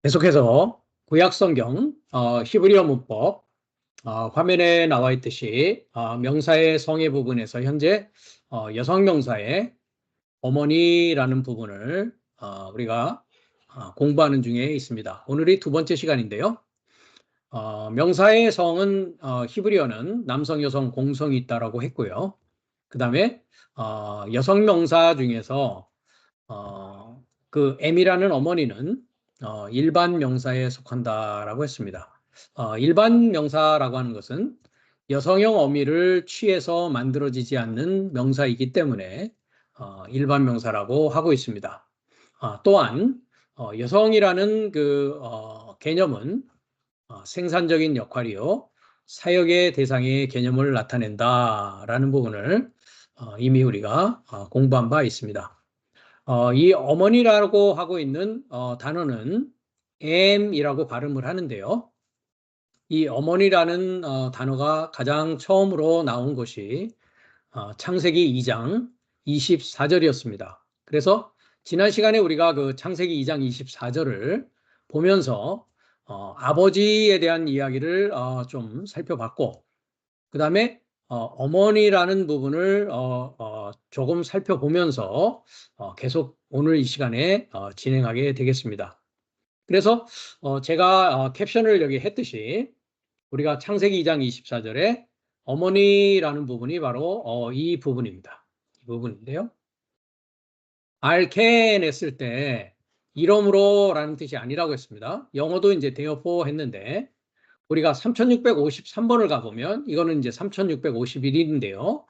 계속해서 구약성경 히브리어 문법 화면에 나와 있듯이 명사의 성의 부분에서 현재 여성 명사의 어머니라는 부분을 우리가 공부하는 중에 있습니다. 오늘이 두 번째 시간인데요. 명사의 성은 히브리어는 남성, 여성, 공성이 있다라고 했고요. 그 다음에 여성 명사 중에서 그 M이라는 어머니는 일반 명사에 속한다라고 했습니다. 일반 명사라고 하는 것은 여성형 어미를 취해서 만들어지지 않는 명사이기 때문에 일반 명사라고 하고 있습니다. 또한 여성이라는 그 개념은 생산적인 역할이요, 사역의 대상의 개념을 나타낸다라는 부분을 이미 우리가 공부한 바 있습니다. 이 어머니라고 하고 있는 단어는 M이라고 발음을 하는데요. 이 어머니라는 단어가 가장 처음으로 나온 것이 창세기 2장 24절이었습니다. 그래서 지난 시간에 우리가 그 창세기 2장 24절을 보면서 아버지에 대한 이야기를 좀 살펴봤고, 그 다음에 어머니라는 부분을 조금 살펴보면서 계속 오늘 이 시간에 진행하게 되겠습니다. 그래서 제가 캡션을 여기 했듯이 우리가 창세기 2장 24절에 어머니라는 부분이 바로 이 부분입니다. 이 부분인데요. 알켄 했을 때 이러므로 라는 뜻이 아니라고 했습니다. 영어도 이제 대여포 했는데 우리가 3653번을 가보면 이거는 이제 3651인데요.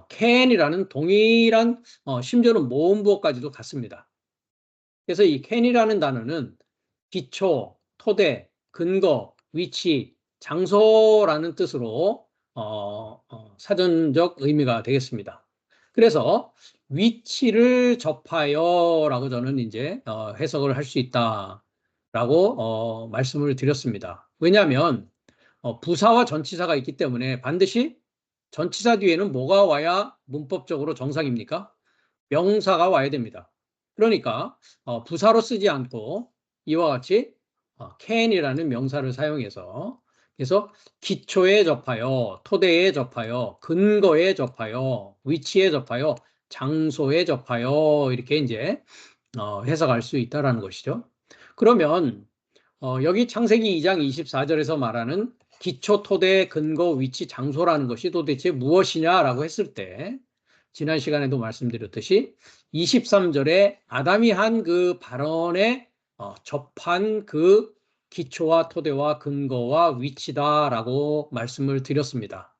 can이라는 동일한 심지어는 모음부어까지도 같습니다. 그래서 이 can이라는 단어는 기초, 토대, 근거, 위치, 장소라는 뜻으로 사전적 의미가 되겠습니다. 그래서 위치를 접하여 라고 저는 이제 해석을 할 수 있다라고 말씀을 드렸습니다. 왜냐하면 부사와 전치사가 있기 때문에 반드시 전치사 뒤에는 뭐가 와야 문법적으로 정상입니까? 명사가 와야 됩니다. 그러니까 부사로 쓰지 않고 이와 같이 can이라는 명사를 사용해서, 그래서 기초에 접하여, 토대에 접하여, 근거에 접하여, 위치에 접하여, 장소에 접하여 이렇게 이제 해석할 수 있다라는 것이죠. 그러면 여기 창세기 2장 24절에서 말하는 기초, 토대, 근거, 위치, 장소라는 것이 도대체 무엇이냐라고 했을 때 지난 시간에도 말씀드렸듯이 23절에 아담이 한 그 발언에 접한 그 기초와 토대와 근거와 위치다라고 말씀을 드렸습니다.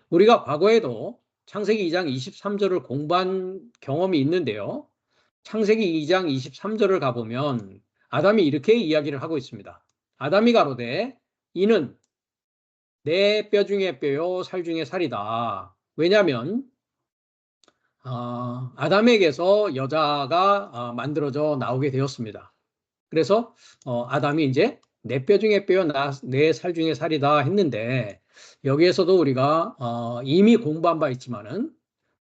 우리가 과거에도 창세기 2장 23절을 공부한 경험이 있는데요. 창세기 2장 23절을 가보면 아담이 이렇게 이야기를 하고 있습니다. 아담이 가로되 이는 내 뼈 중에 뼈요 살 중에 살이다. 왜냐하면 아담에게서 여자가 만들어져 나오게 되었습니다. 그래서 아담이 이제 내 뼈 중에 뼈요 내 살 중에 살이다 했는데, 여기에서도 우리가 이미 공부한 바 있지만은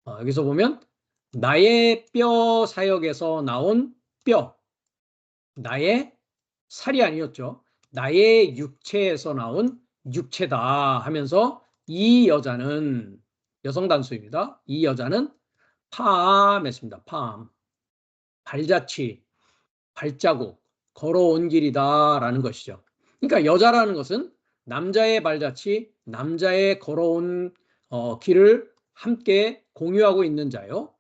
여기서 보면 나의 뼈 사역에서 나온 뼈, 나의 살이 아니었죠. 나의 육체에서 나온 육체다 하면서 이 여자는, 여성 단수입니다. 이 여자는 팜 했습니다. 팜. 발자취, 발자국, 걸어온 길이다라는 것이죠. 그러니까 여자라는 것은 남자의 발자취, 남자의 걸어온 길을 함께 공유하고 있는 자요.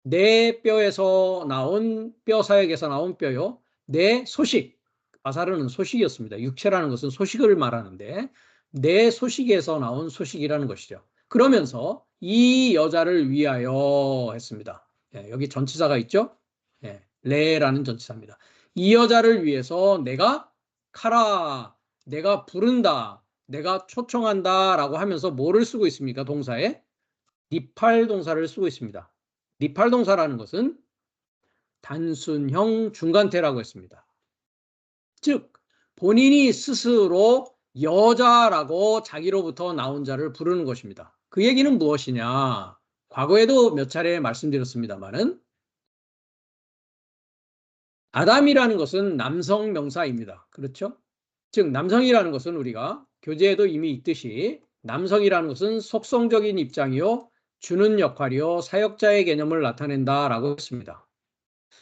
내 뼈에서 나온, 뼈 사역에서 나온 뼈요. 내 소식, 아사르는 소식이었습니다. 육체라는 것은 소식을 말하는데 내 소식에서 나온 소식이라는 것이죠. 그러면서 이 여자를 위하여 했습니다. 여기 전치사가 있죠. 레라는 전치사입니다. 이 여자를 위해서 내가 카라, 내가 부른다, 내가 초청한다 라고 하면서 뭐를 쓰고 있습니까? 동사에 니팔 동사를 쓰고 있습니다. 니팔 동사라는 것은 단순형 중간태라고 했습니다. 즉 본인이 스스로 여자라고 자기로부터 나온 자를 부르는 것입니다. 그 얘기는 무엇이냐? 과거에도 몇 차례 말씀드렸습니다만은 아담이라는 것은 남성 명사입니다. 그렇죠? 즉 남성이라는 것은 우리가 교재에도 이미 있듯이 남성이라는 것은 속성적인 입장이요 주는 역할이요 사역자의 개념을 나타낸다라고 했습니다.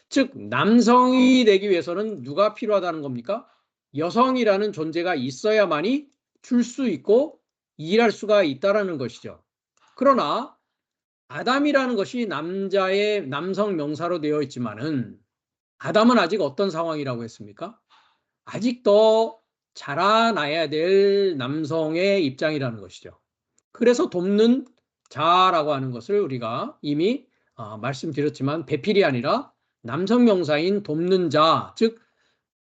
즉 남성이 되기 위해서는 누가 필요하다는 겁니까? 여성이라는 존재가 있어야만이 줄 수 있고 일할 수가 있다라는 것이죠. 그러나 아담이라는 것이 남자의 남성 명사로 되어 있지만은 아담은 아직 어떤 상황이라고 했습니까? 아직도 자라나야 될 남성의 입장이라는 것이죠. 그래서 돕는 자라고 하는 것을 우리가 이미 말씀드렸지만 배필이 아니라 남성 명사인 돕는 자, 즉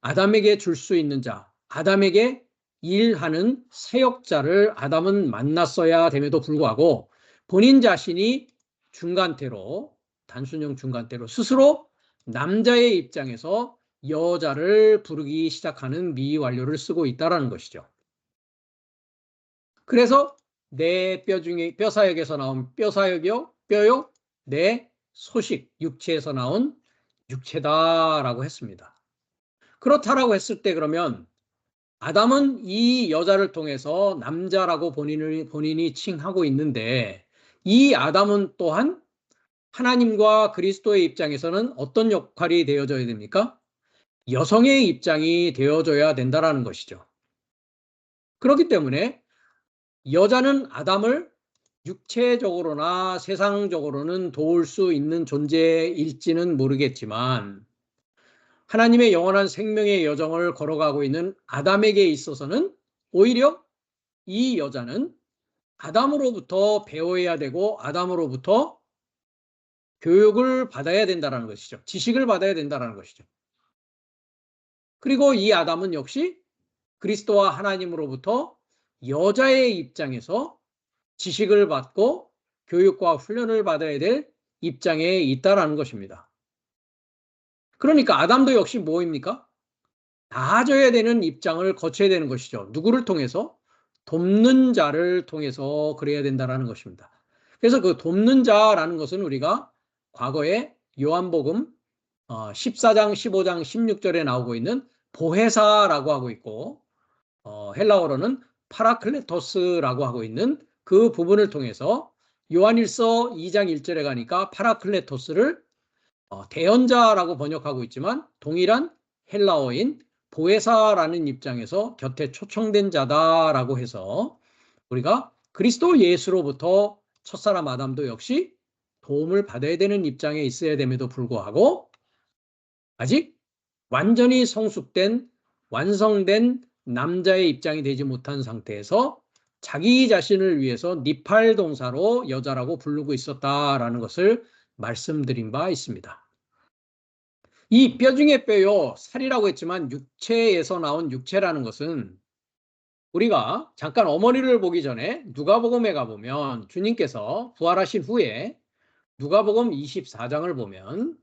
아담에게 줄 수 있는 자, 아담에게 일하는 사역자를 아담은 만났어야 됨에도 불구하고 본인 자신이 중간태로 단순형 중간태로 스스로 남자의 입장에서 여자를 부르기 시작하는 미완료를 쓰고 있다는 것이죠. 그래서 내 뼈 중에 뼈사역에서 나온 뼈사역이요 뼈요 내 소식 육체에서 나온 육체다라고 했습니다. 그렇다라고 했을 때 그러면 아담은 이 여자를 통해서 남자라고 본인이 칭하고 있는데 이 아담은 또한 하나님과 그리스도의 입장에서는 어떤 역할이 되어져야 됩니까? 여성의 입장이 되어줘야 된다라는 것이죠. 그렇기 때문에 여자는 아담을 육체적으로나 세상적으로는 도울 수 있는 존재일지는 모르겠지만 하나님의 영원한 생명의 여정을 걸어가고 있는 아담에게 있어서는 오히려 이 여자는 아담으로부터 배워야 되고 아담으로부터 교육을 받아야 된다는 것이죠. 지식을 받아야 된다는 것이죠. 그리고 이 아담은 역시 그리스도와 하나님으로부터 여자의 입장에서 지식을 받고 교육과 훈련을 받아야 될 입장에 있다라는 것입니다. 그러니까 아담도 역시 뭐입니까? 나아져야 되는 입장을 거쳐야 되는 것이죠. 누구를 통해서? 돕는 자를 통해서 그래야 된다는 것입니다. 그래서 그 돕는 자라는 것은 우리가 과거에 요한복음 14장, 15장, 16절에 나오고 있는 보혜사라고 하고 있고 헬라어로는 파라클레토스라고 하고 있는 그 부분을 통해서 요한일서 2장 1절에 가니까 파라클레토스를 대언자라고 번역하고 있지만 동일한 헬라어인 보혜사라는 입장에서 곁에 초청된 자다라고 해서 우리가 그리스도 예수로부터 첫사람 아담도 역시 도움을 받아야 되는 입장에 있어야 됨에도 불구하고 아직 완전히 성숙된 완성된 남자의 입장이 되지 못한 상태에서 자기 자신을 위해서 니팔 동사로 여자라고 부르고 있었다라는 것을 말씀드린 바 있습니다. 이 뼈 중에 뼈요, 살이라고 했지만 육체에서 나온 육체라는 것은 우리가 잠깐 어머니를 보기 전에 누가복음에 가보면 주님께서 부활하신 후에 누가복음 24장을 보면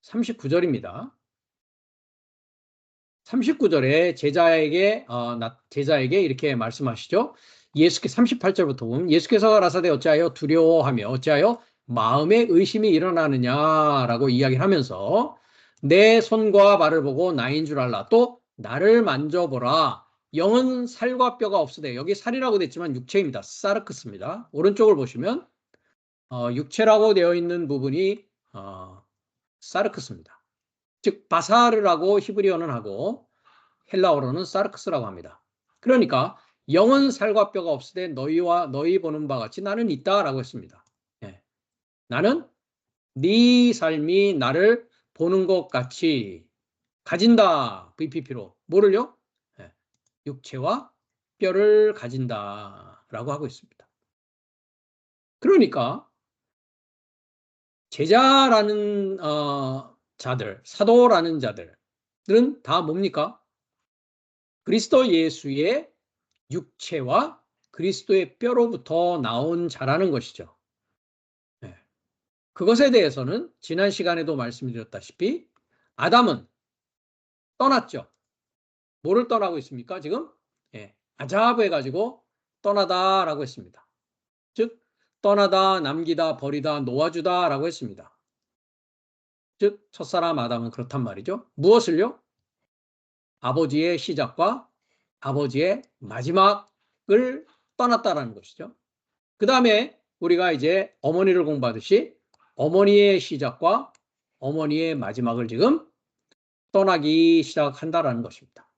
39절입니다. 39절에 제자에게 이렇게 말씀하시죠. 예수께 38절부터 보면 예수께서 가라사대 어찌하여 두려워하며 어찌하여 마음에 의심이 일어나느냐라고 이야기하면서 내 손과 발을 보고 나인 줄 알라. 또 나를 만져보라. 영은 살과 뼈가 없으되 여기 살이라고 됐지만 육체입니다. 사르크스입니다. 오른쪽을 보시면 육체라고 되어 있는 부분이 사르크스입니다. 즉 바사르라고 히브리어는 하고 헬라어로는 사르크스라고 합니다. 그러니까 영은 살과 뼈가 없으되 너희 보는 바 같이 나는 있다라고 했습니다. 예. 나는 네 삶이 나를 보는 것 같이 가진다. VPP로 뭐를요? 예. 육체와 뼈를 가진다라고 하고 있습니다. 그러니까 제자라는 자들, 사도라는 자들은 다 뭡니까? 그리스도 예수의 육체와 그리스도의 뼈로부터 나온 자라는 것이죠. 네. 그것에 대해서는 지난 시간에도 말씀드렸다시피 아담은 떠났죠. 뭐를 떠나고 있습니까? 지금 아자브 해가지고 떠나다라고 했습니다. 즉 떠나다, 남기다, 버리다, 놓아주다라고 했습니다. 즉 첫사람 아담은 그렇단 말이죠. 무엇을요? 아버지의 시작과 아버지의 마지막을 떠났다라는 것이죠. 그 다음에 우리가 이제 어머니를 공부하듯이 어머니의 시작과 어머니의 마지막을 지금 떠나기 시작한다라는 것입니다.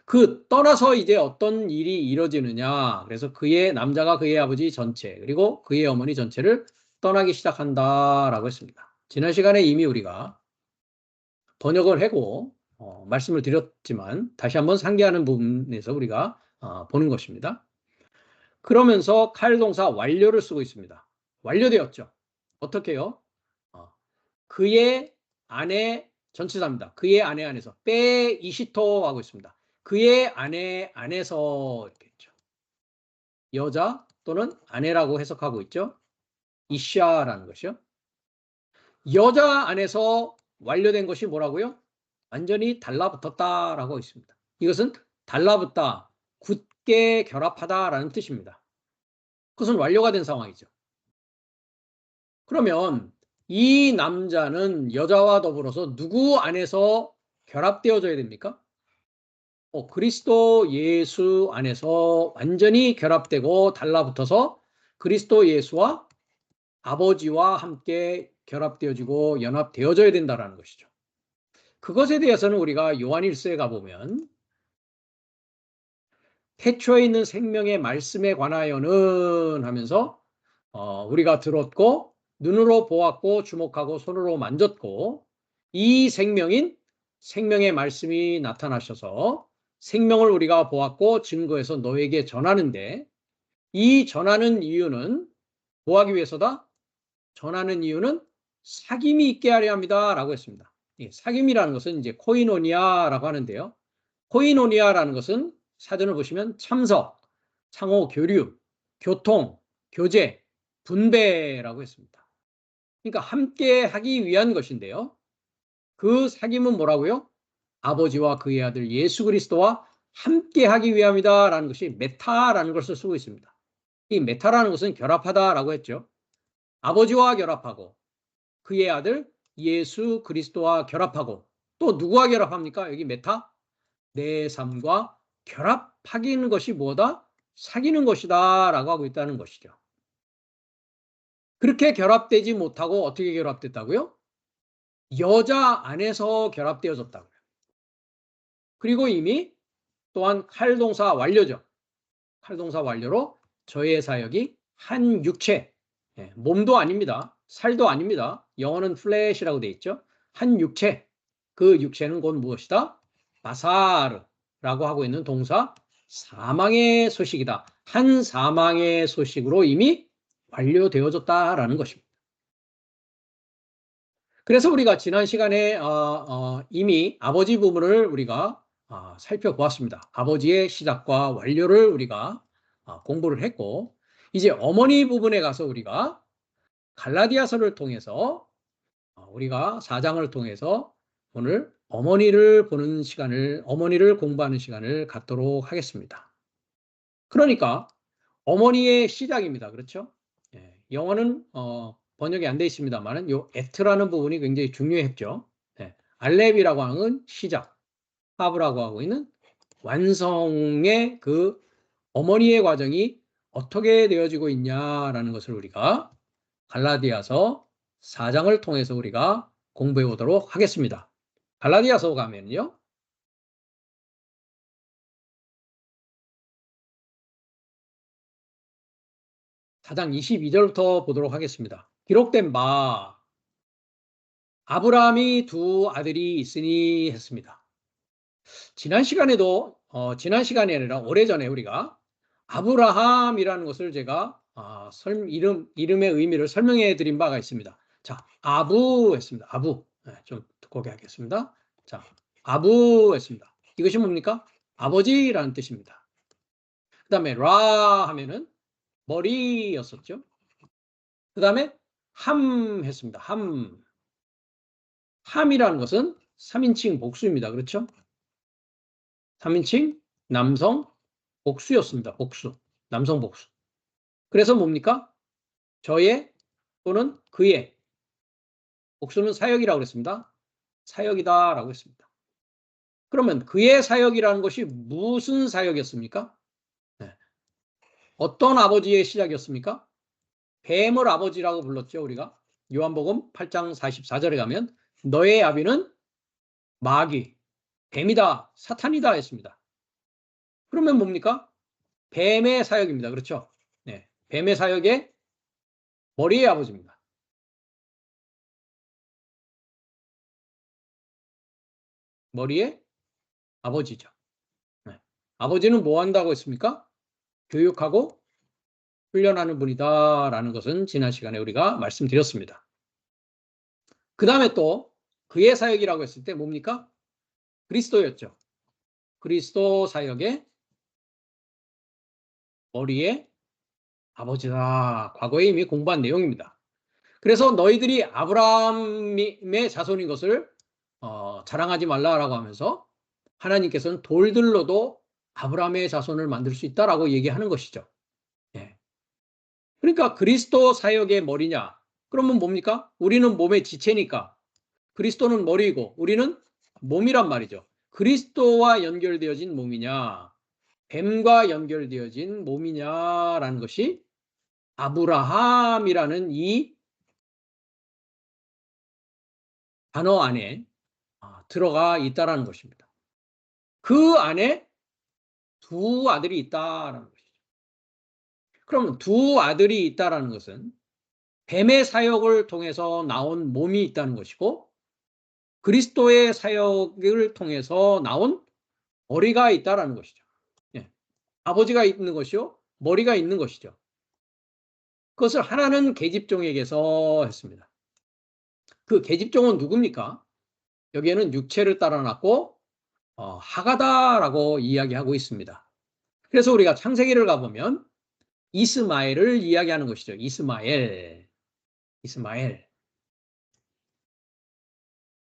그 떠나서 이제 어떤 일이 이루어지느냐. 그래서 남자가 그의 아버지 전체 그리고 그의 어머니 전체를 떠나기 시작한다라고 했습니다. 지난 시간에 이미 우리가 번역을 하고 말씀을 드렸지만 다시 한번 상기하는 부분에서 우리가 보는 것입니다. 그러면서 칼 동사 완료를 쓰고 있습니다. 완료되었죠. 어떻게요? 그의 아내 전치사입니다. 그의 아내 안에서 빼 이시토 하고 있습니다. 그의 아내 안에서 이렇게 했죠. 여자 또는 아내라고 해석하고 있죠. 이샤라는 것이요. 여자 안에서 완료된 것이 뭐라고요? 완전히 달라붙었다라고 있습니다. 이것은 달라붙다, 굳게 결합하다라는 뜻입니다. 그것은 완료가 된 상황이죠. 그러면 이 남자는 여자와 더불어서 누구 안에서 결합되어져야 됩니까? 그리스도 예수 안에서 완전히 결합되고 달라붙어서 그리스도 예수와 아버지와 함께 결합되어지고 연합되어져야 된다는 것이죠. 그것에 대해서는 우리가 요한일서에 가보면 태초에 있는 생명의 말씀에 관하여는 하면서 우리가 들었고 눈으로 보았고 주목하고 손으로 만졌고 이 생명인 생명의 말씀이 나타나셔서 생명을 우리가 보았고 증거해서 너에게 전하는데 이 전하는 이유는 뭐 하기 위해서다? 전하는 이유는 사귐이 있게 하려 합니다 라고 했습니다. 사귐이라는 것은 이제 코이노니아라고 하는데요. 코이노니아라는 것은 사전을 보시면 참석, 상호 교류, 교통, 교제, 분배라고 했습니다. 그러니까 함께 하기 위한 것인데요. 그 사귐은 뭐라고요? 아버지와 그의 아들 예수 그리스도와 함께 하기 위함이다 라는 것이 메타라는 것을 쓰고 있습니다. 이 메타라는 것은 결합하다라고 했죠. 아버지와 결합하고 그의 아들 예수 그리스도와 결합하고 또 누구와 결합합니까? 여기 메타? 내 삶과 결합하기는 것이 뭐다? 사귀는 것이다 라고 하고 있다는 것이죠. 그렇게 결합되지 못하고 어떻게 결합됐다고요? 여자 안에서 결합되어졌다고요. 그리고 이미 또한 칼동사 완료죠. 칼동사 완료로 저의 사역이 한 육체, 몸도 아닙니다. 살도 아닙니다. 영어는 플래시라고 되어 있죠. 한 육체, 그 육체는 곧 무엇이다? 바사르라고 하고 있는 동사 사망의 소식이다. 한 사망의 소식으로 이미 완료되어졌다라는 것입니다. 그래서 우리가 지난 시간에 이미 아버지 부분을 우리가 살펴보았습니다. 아버지의 시작과 완료를 우리가 공부를 했고 이제 어머니 부분에 가서 우리가 갈라디아서를 통해서 우리가 4장을 통해서 오늘 어머니를 보는 시간을 어머니를 공부하는 시간을 갖도록 하겠습니다. 그러니까 어머니의 시작입니다. 그렇죠? 영어는 번역이 안 돼 있습니다만은 요 at라는 부분이 굉장히 중요했죠. 알렙이라고 하는 건 시작, 하브라고 하고 있는 완성의 그 어머니의 과정이 어떻게 되어지고 있냐라는 것을 우리가 갈라디아서 4장을 통해서 우리가 공부해 보도록 하겠습니다. 갈라디아서 가면요. 4장 22절부터 보도록 하겠습니다. 기록된 바 아브라함이 두 아들이 있으니 했습니다. 지난 시간에도 지난 시간이 아니라 오래전에 우리가 아브라함이라는 것을 제가 이름의 의미를 설명해 드린 바가 있습니다. 자, 아부 했습니다. 아부. 좀 두껍게 하겠습니다. 자, 아부 했습니다. 이것이 뭡니까? 아버지라는 뜻입니다. 그 다음에 라 하면은 머리였었죠. 그 다음에 함 했습니다. 함이라는 것은 3인칭 복수입니다. 그렇죠? 3인칭 남성 복수였습니다. 복수. 남성 복수. 그래서 뭡니까? 저의 또는 그의 복수는 사역이라고 그랬습니다. 사역이다라고 했습니다. 그러면 그의 사역이라는 것이 무슨 사역이었습니까? 네. 어떤 아버지의 시작이었습니까? 뱀을 아버지라고 불렀죠, 우리가. 요한복음 8장 44절에 가면 너의 아비는 마귀, 뱀이다, 사탄이다 했습니다. 그러면 뭡니까? 뱀의 사역입니다. 그렇죠? 네. 뱀의 사역의 머리의 아버지입니다. 머리의 아버지죠. 네. 아버지는 뭐 한다고 했습니까? 교육하고 훈련하는 분이다라는 것은 지난 시간에 우리가 말씀드렸습니다. 그 다음에 또 그의 사역이라고 했을 때 뭡니까? 그리스도였죠. 그리스도 사역의 머리의 아버지다. 과거에 이미 공부한 내용입니다. 그래서 너희들이 아브라함의 자손인 것을 자랑하지 말라라고 하면서 하나님께서는 돌들로도 아브라함의 자손을 만들 수 있다라고 얘기하는 것이죠. 예. 그러니까 그리스도 사역의 머리냐? 그러면 뭡니까? 우리는 몸의 지체니까 그리스도는 머리이고 우리는 몸이란 말이죠. 그리스도와 연결되어진 몸이냐? 뱀과 연결되어진 몸이냐라는 것이 아브라함이라는 이 단어 안에 들어가 있다라는 것입니다. 그 안에 두 아들이 있다라는 것이죠. 그러면 두 아들이 있다라는 것은 뱀의 사역을 통해서 나온 몸이 있다는 것이고 그리스도의 사역을 통해서 나온 머리가 있다라는 것이죠. 예. 아버지가 있는 것이요, 머리가 있는 것이죠. 그것을 하나는 계집종에게서 했습니다. 그 계집종은 누굽니까? 여기에는 육체를 따라 났고 하가다라고 이야기하고 있습니다. 그래서 우리가 창세기를 가보면 이스마엘을 이야기하는 것이죠. 이스마엘.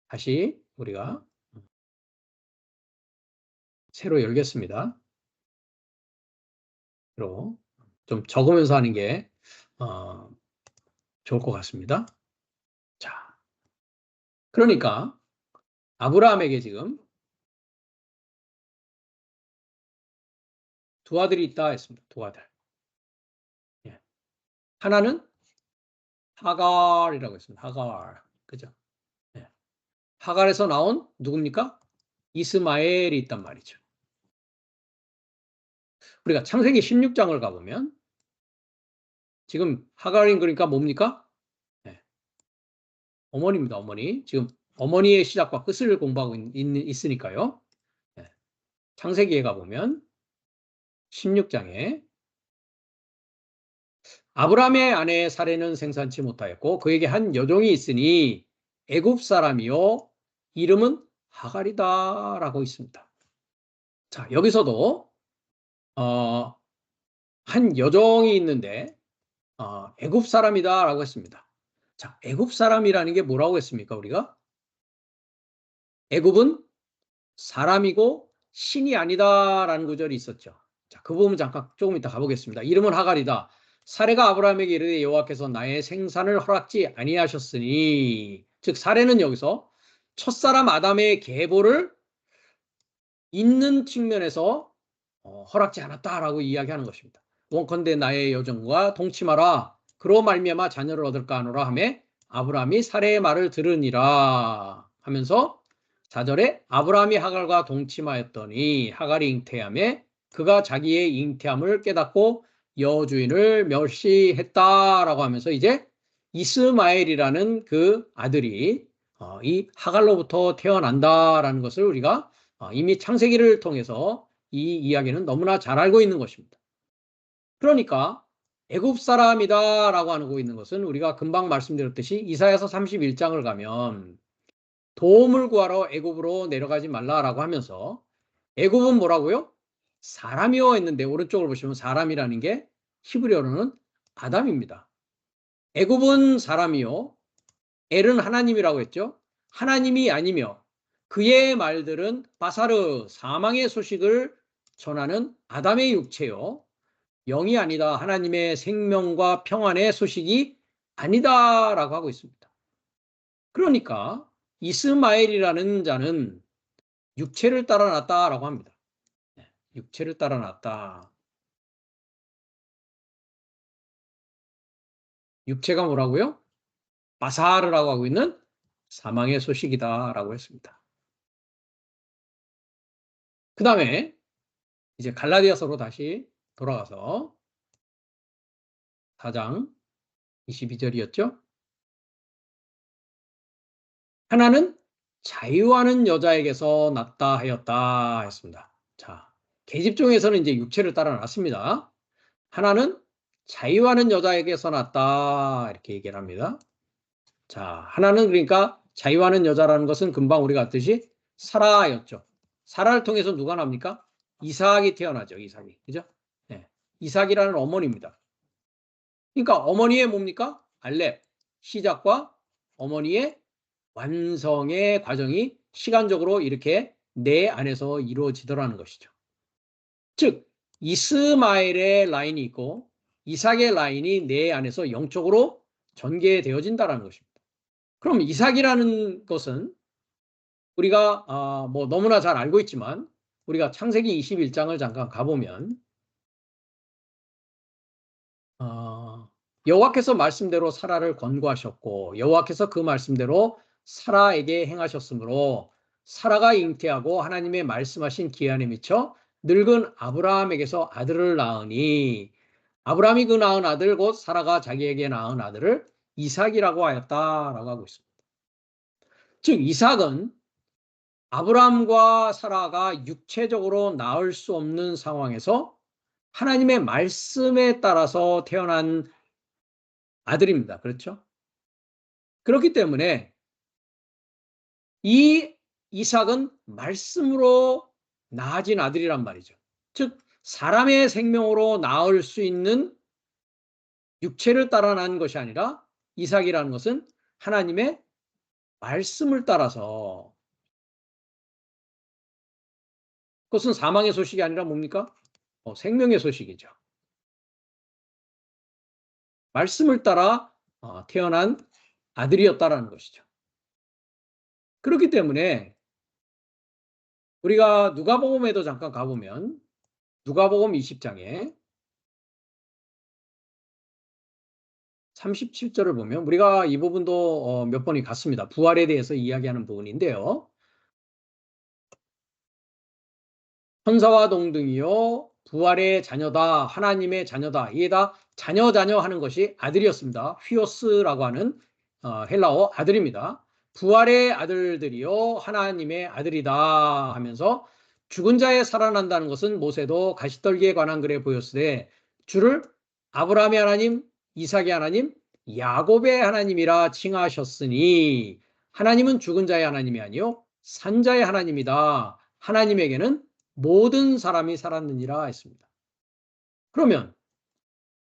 다시 우리가 새로 열겠습니다. 좀 적으면서 하는 게 좋을 것 같습니다. 자, 그러니까 아브라함에게 지금 두 아들이 있다 했습니다. 두 아들. 예. 하나는 하갈이라고 했습니다. 하갈. 그죠? 예. 하갈에서 나온 누굽니까? 이스마엘이 있단 말이죠. 우리가 창세기 16장을 가보면 지금 하갈인 그러니까 뭡니까? 네. 어머니입니다. 어머니. 지금 어머니의 시작과 끝을 공부하고 있으니까요. 네. 창세기에 가보면 16장에 아브라함의 아내 사레는 생산치 못하였고 그에게 한 여종이 있으니 애굽 사람이요 이름은 하갈이다라고 있습니다. 자, 여기서도 한 여종이 있는데 애굽 사람이다라고 했습니다. 자, 애굽 사람이라는 게 뭐라고 했습니까? 우리가 애굽은 사람이고 신이 아니다라는 구절이 있었죠. 자, 그 부분 잠깐 조금 이따 가보겠습니다. 이름은 하갈이다. 사레가 아브라함에게 이르되 여호와께서 나의 생산을 허락지 아니하셨으니, 즉 사레는 여기서 첫사람 아담의 계보를 잇는 측면에서 허락지 않았다라고 이야기하는 것입니다. 원컨대 나의 여종과 동침하라. 그로 말미암아 자녀를 얻을까 하노라 하매 아브라함이 사레의 말을 들으니라 하면서 4절에 아브라함이 하갈과 동침하였더니 하갈이 잉태하매 그가 자기의 잉태함을 깨닫고 여주인을 멸시했다라고 하면서 이제 이스마엘이라는 그 아들이 이 하갈로부터 태어난다라는 것을 우리가 이미 창세기를 통해서 이 이야기는 너무나 잘 알고 있는 것입니다. 그러니까 애굽 사람이다라고 하고 있는 것은 우리가 금방 말씀드렸듯이 이사야서 31장을 가면 도움을 구하러 애굽으로 내려가지 말라라고 하면서 애굽은 뭐라고요? 사람이요 했는데 오른쪽을 보시면 사람이라는 게 히브리어로는 아담입니다. 애굽은 사람이요. 엘은 하나님이라고 했죠. 하나님이 아니며 그의 말들은 바사르 사망의 소식을 전하는 아담의 육체요. 영이 아니다. 하나님의 생명과 평안의 소식이 아니다라고 하고 있습니다. 그러니까 이스마엘이라는 자는 육체를 따라 났다라고 합니다. 육체를 따라 났다. 육체가 뭐라고요? 바사르라고 하고 있는 사망의 소식이다라고 했습니다. 그 다음에 이제 갈라디아서로 다시 돌아가서 4장 22절이었죠. 하나는 자유하는 여자에게서 났다 하였다 했습니다. 자, 계집종에서는 이제 육체를 따라 났습니다. 하나는 자유하는 여자에게서 났다 이렇게 얘기를 합니다. 자, 하나는 그러니까 자유하는 여자라는 것은 금방 우리가 봤듯이 사라였죠. 사라를 통해서 누가 납니까? 이삭이 태어나죠. 이삭이. 그죠? 네. 이삭이라는 어머니입니다. 그러니까 어머니의 뭡니까? 알렙, 시작과 어머니의 완성의 과정이 시간적으로 이렇게 내 안에서 이루어지더라는 것이죠. 즉 이스마엘의 라인이 있고 이삭의 라인이 내 안에서 영적으로 전개되어진다는 것입니다. 그럼 이삭이라는 것은 우리가 뭐 너무나 잘 알고 있지만 우리가 창세기 21장을 잠깐 가보면 여호와께서 말씀대로 사라를 권고하셨고 여호와께서 그 말씀대로 사라에게 행하셨으므로 사라가 잉태하고 하나님의 말씀하신 기한에 미쳐 늙은 아브라함에게서 아들을 낳으니 아브라함이 그 낳은 아들 곧 사라가 자기에게 낳은 아들을 이삭이라고 하였다라고 하고 있습니다. 즉 이삭은 아브라함과 사라가 육체적으로 낳을 수 없는 상황에서 하나님의 말씀에 따라서 태어난 아들입니다. 그렇죠? 그렇기 때문에 이 이삭은 말씀으로 낳아진 아들이란 말이죠. 즉 사람의 생명으로 낳을 수 있는 육체를 따라 난 것이 아니라 이삭이라는 것은 하나님의 말씀을 따라서 그것은 사망의 소식이 아니라 뭡니까? 생명의 소식이죠. 말씀을 따라 태어난 아들이었다라는 것이죠. 그렇기 때문에 우리가 누가복음에도 잠깐 가보면 누가복음 20장에 37절을 보면 우리가 이 부분도 몇 번이 갔습니다. 부활에 대해서 이야기하는 부분인데요. 천사와 동등이요 부활의 자녀다 하나님의 자녀다 이게 다 자녀 하는 것이 아들이었습니다. 휘오스라고 하는 헬라어 아들입니다. 부활의 아들들이요 하나님의 아들이다 하면서 죽은 자에 살아난다는 것은 모세도 가시떨기에 관한 글에 보였으되 주를 아브라함의 하나님 이삭의 하나님 야곱의 하나님이라 칭하셨으니 하나님은 죽은 자의 하나님이 아니요 산자의 하나님이다. 하나님에게는 모든 사람이 살았느니라 했습니다. 그러면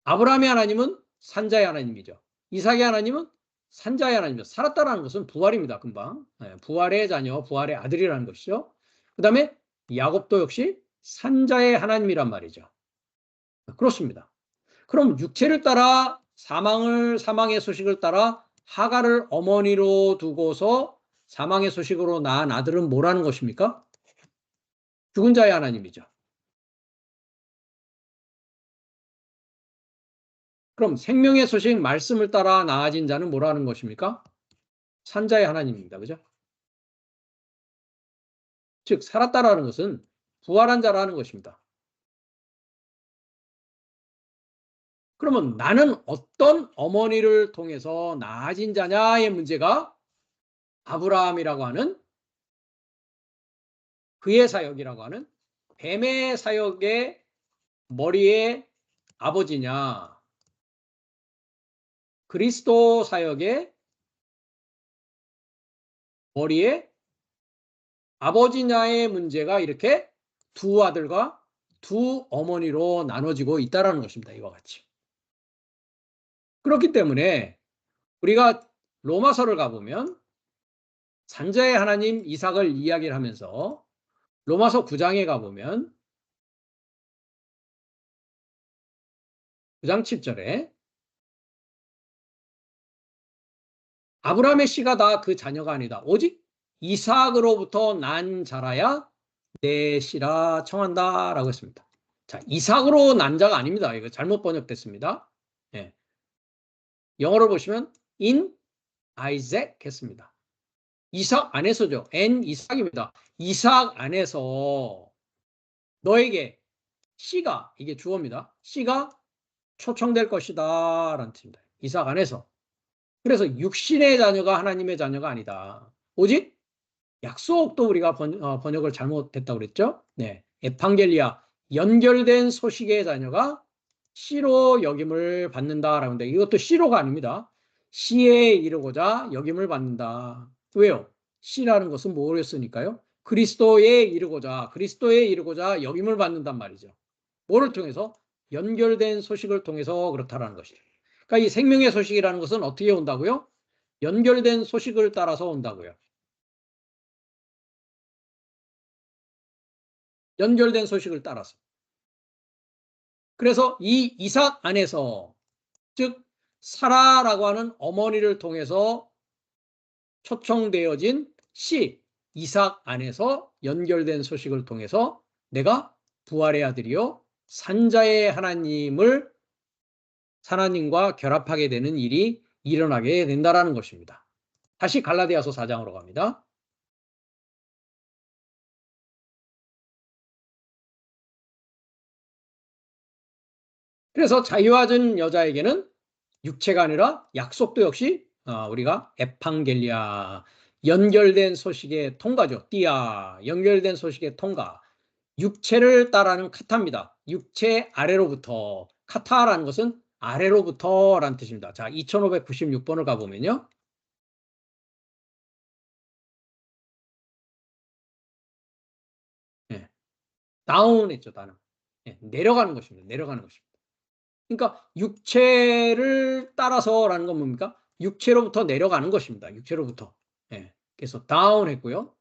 아브라함의 하나님은 산자의 하나님이죠. 이삭의 하나님은 산자의 하나님이죠. 살았다라는 것은 부활입니다. 금방. 부활의 자녀, 부활의 아들이라는 것이죠. 그 다음에 야곱도 역시 산자의 하나님이란 말이죠. 그렇습니다. 그럼 육체를 따라 사망의 소식을 따라 하가를 어머니로 두고서 사망의 소식으로 낳은 아들은 뭐라는 것입니까? 죽은 자의 하나님이죠. 그럼 생명의 소식 말씀을 따라 나아진 자는 뭐라는 것입니까? 산자의 하나님입니다. 그죠? 즉 살았다라는 것은 부활한 자라는 것입니다. 그러면 나는 어떤 어머니를 통해서 나아진 자냐의 문제가 아브라함이라고 하는 그의 사역이라고 하는 뱀의 사역의 머리의 아버지냐 그리스도 사역의 머리의 아버지냐의 문제가 이렇게 두 아들과 두 어머니로 나눠지고 있다는 것입니다. 이와 같이. 그렇기 때문에 우리가 로마서를 가보면 산자의 하나님 이삭을 이야기를 하면서 로마서 9장에 가보면 9장 7절에 아브라함의 씨가 다 그 자녀가 아니다. 오직 이삭으로부터 난 자라야 내 씨라 청한다라고 했습니다. 자, 이삭으로 난 자가 아닙니다. 이거 잘못 번역됐습니다. 예. 영어로 보시면 in Isaac 했습니다. 이삭 안에서죠. n 이삭입니다. 이삭 안에서 너에게 씨가, 이게 주어입니다. 씨가 초청될 것이다 라는 뜻입니다. 이삭 안에서. 그래서 육신의 자녀가 하나님의 자녀가 아니다. 오직 약속도 우리가 번역을 잘못했다고 그랬죠. 네, 에판겔리아, 연결된 소식의 자녀가 씨로 여김을 받는다라고 하는데 이것도 씨로가 아닙니다. 씨에 이르고자 여김을 받는다. 왜요? 씨라는 것은 뭐였으니까요? 그리스도에 이르고자 여김을 받는단 말이죠. 뭐를 통해서? 연결된 소식을 통해서 그렇다라는 것이죠. 그러니까 이 생명의 소식이라는 것은 어떻게 온다고요? 연결된 소식을 따라서 온다고요. 연결된 소식을 따라서. 그래서 이 이삭 안에서, 즉 사라라고 하는 어머니를 통해서 초청되어진 씨, 이삭 안에서 연결된 소식을 통해서 내가 부활의 아들이요 산자의 하나님과 결합하게 되는 일이 일어나게 된다라는 것입니다. 다시 갈라디아서 4장으로 갑니다. 그래서 자유하던 여자에게는 육체가 아니라 약속도 역시 우리가 에판겔리아, 연결된 소식의 통과죠. 띠아, 연결된 소식의 통과. 육체를 따라하는 카타입니다. 육체 아래로부터. 카타라는 것은 아래로부터라는 뜻입니다. 자, 2596번을 가보면요. 네. 다운 했죠, 다운. 네. 내려가는 것입니다. 내려가는 것입니다. 그러니까 육체를 따라서라는 건 뭡니까? 육체로부터 내려가는 것입니다. 육체로부터. 예. 그래서 down 했고요.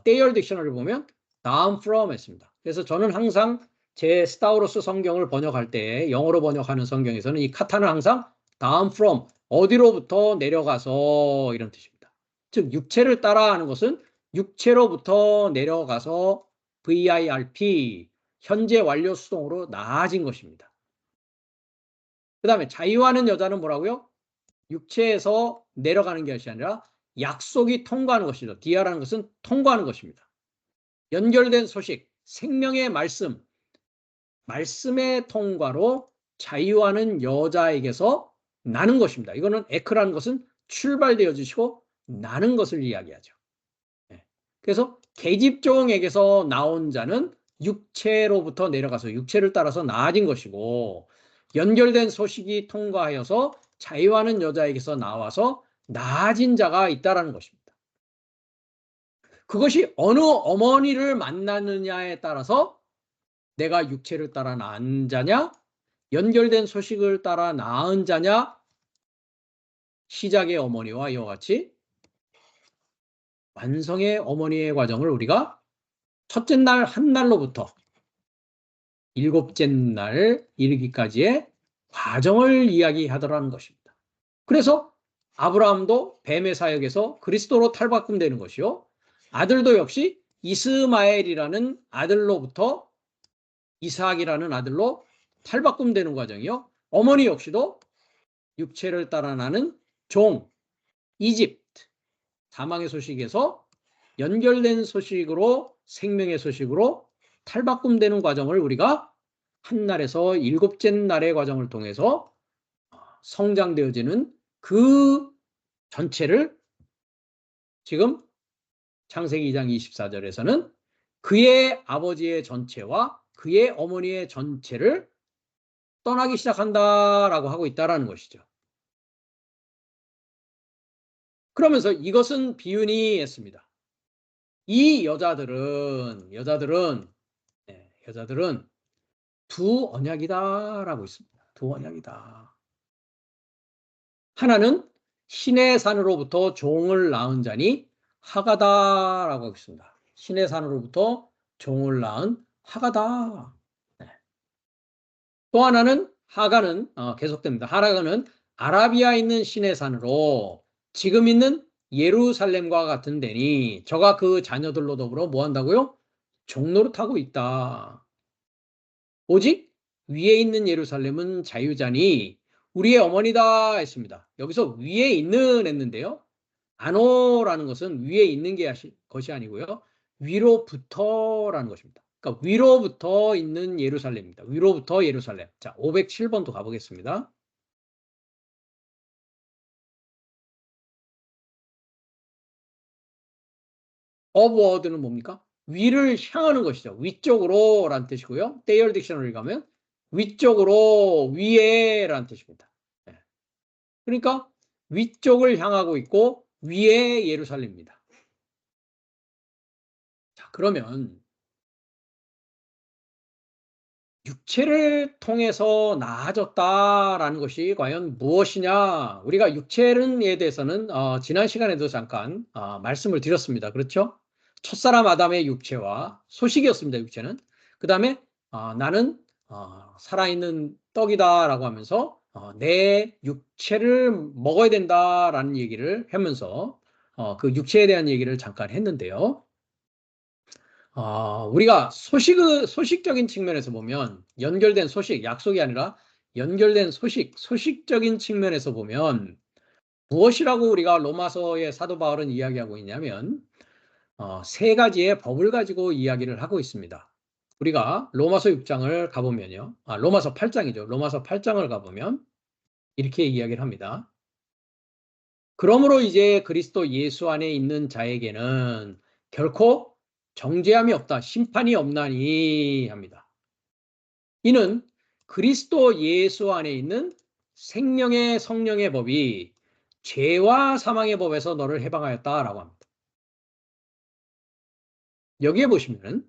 떼열 딕셔너리를 보면 down from 했습니다. 그래서 저는 항상 제 스타우로스 성경을 번역할 때 영어로 번역하는 성경에서는 이 카타는 항상 down from 어디로부터 내려가서 이런 뜻입니다. 즉 육체를 따라하는 것은 육체로부터 내려가서 VIRP 현재 완료 수동으로 나아진 것입니다. 그 다음에 자유하는 여자는 뭐라고요? 육체에서 내려가는 것이 아니라 약속이 통과하는 것이죠. 디아라는 것은 통과하는 것입니다. 연결된 소식, 생명의 말씀의 통과로 자유하는 여자에게서 나는 것입니다. 이거는 에크라는 것은 출발되어지시고 나는 것을 이야기하죠. 그래서 계집종에게서 나온 자는 육체로부터 내려가서 육체를 따라서 나아진 것이고 연결된 소식이 통과하여서 자유하는 여자에게서 나와서 나아진 자가 있다라는 것입니다. 그것이 어느 어머니를 만나느냐에 따라서 내가 육체를 따라 낳은 자냐 연결된 소식을 따라 낳은 자냐 시작의 어머니와 이와 같이 완성의 어머니의 과정을 우리가 첫째 날 한 날로부터 일곱째 날 이르기까지의 과정을 이야기하더라는 것입니다. 그래서 아브라함도 뱀의 사역에서 그리스도로 탈바꿈되는 것이요. 아들도 역시 이스마엘이라는 아들로부터 이삭이라는 아들로 탈바꿈되는 과정이요. 어머니 역시도 육체를 따라 나는 종, 이집트, 사망의 소식에서 연결된 소식으로 생명의 소식으로 탈바꿈되는 과정을 우리가 한 날에서 일곱째 날의 과정을 통해서 성장되어지는 그 전체를 지금 창세기 2장 24절에서는 그의 아버지의 전체와 그의 어머니의 전체를 떠나기 시작한다라고 하고 있다라는 것이죠. 그러면서 이것은 비유니 했습니다. 이 여자들은 두 언약이다라고 있습니다. 두 언약이다. 하나는 신의 산으로부터 종을 낳은 자니 하가다라고 하고 있습니다. 신의 산으로부터 종을 낳은 하가다. 네. 또 하나는 하가는 계속됩니다. 하가는 아라비아에 있는 신의 산으로 지금 있는 예루살렘과 같은 데니 저가 그 자녀들로 더불어 뭐 한다고요? 종노릇하고 있다. 오직 위에 있는 예루살렘은 자유자니 우리의 어머니다 했습니다. 여기서 위에 있는 했는데요. 안오라는 것은 위에 있는 것이 아니고요. 위로부터라는 것입니다. 그러니까 위로부터 있는 예루살렘입니다. 위로부터 예루살렘. 자, 507번도 가보겠습니다. 업워드는 뭡니까? 위를 향하는 것이죠. 위쪽으로 라는 뜻이고요. 데이얼 딕셔너리 가면 위쪽으로 위에라는 뜻입니다. 네. 그러니까 위쪽을 향하고 있고 위에 예루살렘입니다. 자, 그러면 육체를 통해서 나아졌다라는 것이 과연 무엇이냐? 우리가 육체에 대해서는 지난 시간에도 잠깐 말씀을 드렸습니다. 그렇죠? 첫사람 아담의 육체와 소식이었습니다. 육체는. 그 다음에 나는 살아있는 떡이다라고 하면서 내 육체를 먹어야 된다라는 얘기를 하면서 그 육체에 대한 얘기를 잠깐 했는데요. 우리가 소식적인 측면에서 보면 연결된 소식, 약속이 아니라 연결된 소식적인 측면에서 보면 무엇이라고 우리가 로마서의 사도 바울은 이야기하고 있냐면 세 가지의 법을 가지고 이야기를 하고 있습니다. 우리가 로마서 6장을 가보면요. 로마서 8장이죠. 로마서 8장을 가보면 이렇게 이야기를 합니다. 그러므로 이제 그리스도 예수 안에 있는 자에게는 결코 정죄함이 없다, 심판이 없나니 합니다. 이는 그리스도 예수 안에 있는 생명의 성령의 법이 죄와 사망의 법에서 너를 해방하였다라고 합니다. 여기에 보시면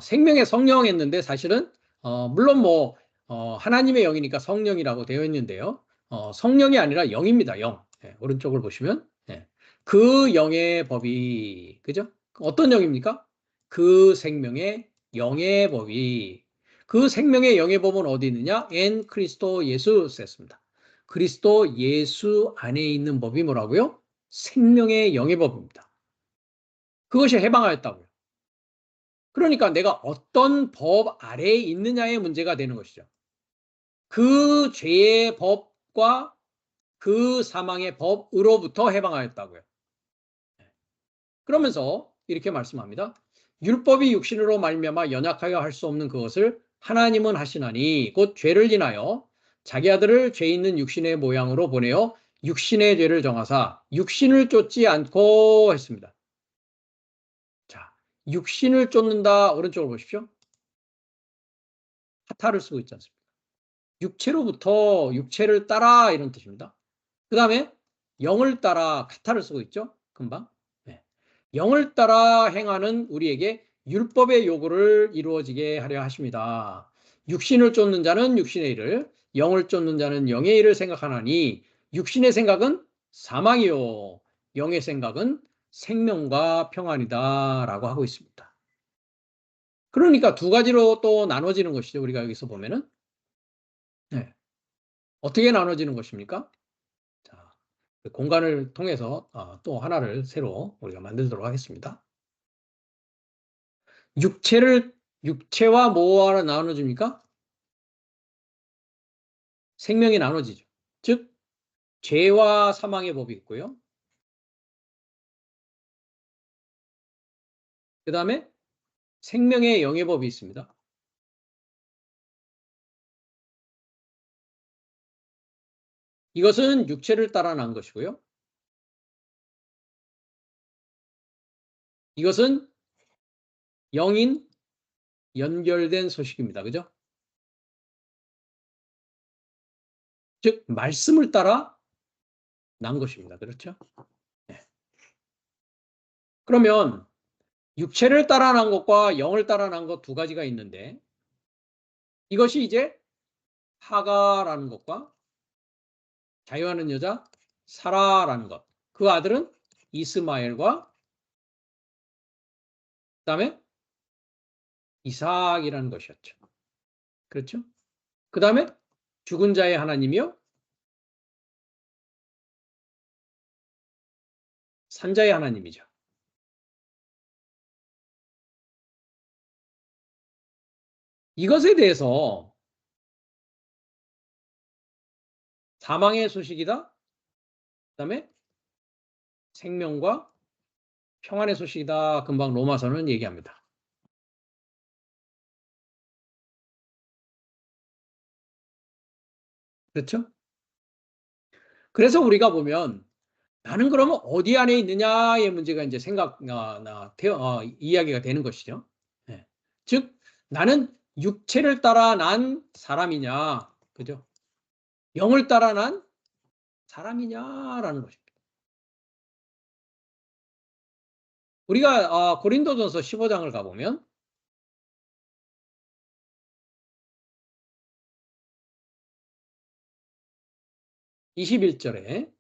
생명의 성령 했는데 사실은 물론 뭐 하나님의 영이니까 성령이라고 되어 있는데요. 성령이 아니라 영입니다. 영. 예, 오른쪽을 보시면 예. 그 영의 법이 그죠? 어떤 영입니까? 그 생명의 영의 법이 그 생명의 영의 법은 어디 있느냐? 엔 그리스도 예수 썼습니다. 그리스도 예수 안에 있는 법이 뭐라고요? 생명의 영의 법입니다. 그것이 해방하였다고요. 그러니까 내가 어떤 법 아래에 있느냐의 문제가 되는 것이죠. 그 죄의 법과 그 사망의 법으로부터 해방하였다고요. 그러면서 이렇게 말씀합니다. 율법이 육신으로 말미암아 연약하여 할 수 없는 그것을 하나님은 하시나니 곧 죄를 인하여 자기 아들을 죄 있는 육신의 모양으로 보내어 육신의 죄를 정하사 육신을 쫓지 않고 했습니다. 자, 육신을 쫓는다. 오른쪽을 보십시오. 하타를 쓰고 있지 않습니까? 육체로부터 육체를 따라 이런 뜻입니다. 그 다음에 영을 따라 카타를 쓰고 있죠. 금방. 네. 영을 따라 행하는 우리에게 율법의 요구를 이루어지게 하려 하십니다. 육신을 쫓는 자는 육신의 일을, 영을 쫓는 자는 영의 일을 생각하나니 육신의 생각은 사망이요 영의 생각은 생명과 평안이다 라고 하고 있습니다. 그러니까 두 가지로 또 나눠지는 것이죠. 우리가 여기서 보면은 네. 어떻게 나눠지는 것입니까? 자, 그 공간을 통해서 또 하나를 새로 우리가 만들도록 하겠습니다. 육체와 뭐가 나눠집니까? 생명이 나눠지죠. 즉 죄와 사망의 법이 있고요. 그 다음에 생명의 영의 법이 있습니다. 이것은 육체를 따라 난 것이고요. 이것은 영인 연결된 소식입니다. 그죠? 즉 말씀을 따라 난 것입니다. 그렇죠? 네. 그러면 육체를 따라 난 것과 영을 따라 난 것 두 가지가 있는데 이것이 이제 하가라는 것과 자유하는 여자 사라라는 것. 그 아들은 이스마엘과 그다음에 이삭이라는 것이었죠. 그렇죠? 그다음에 죽은 자의 하나님이요 산자의 하나님이죠. 이것에 대해서 사망의 소식이다. 그다음에 생명과 평안의 소식이다. 금방 로마서는 얘기합니다. 그렇죠? 그래서 우리가 보면 나는 그러면 어디 안에 있느냐의 문제가 이제 이야기가 되는 것이죠. 예. 즉, 나는 육체를 따라 난 사람이냐, 그죠? 영을 따라 난 사람이냐라는 것입니다. 우리가 고린도전서 15장을 가보면 21절에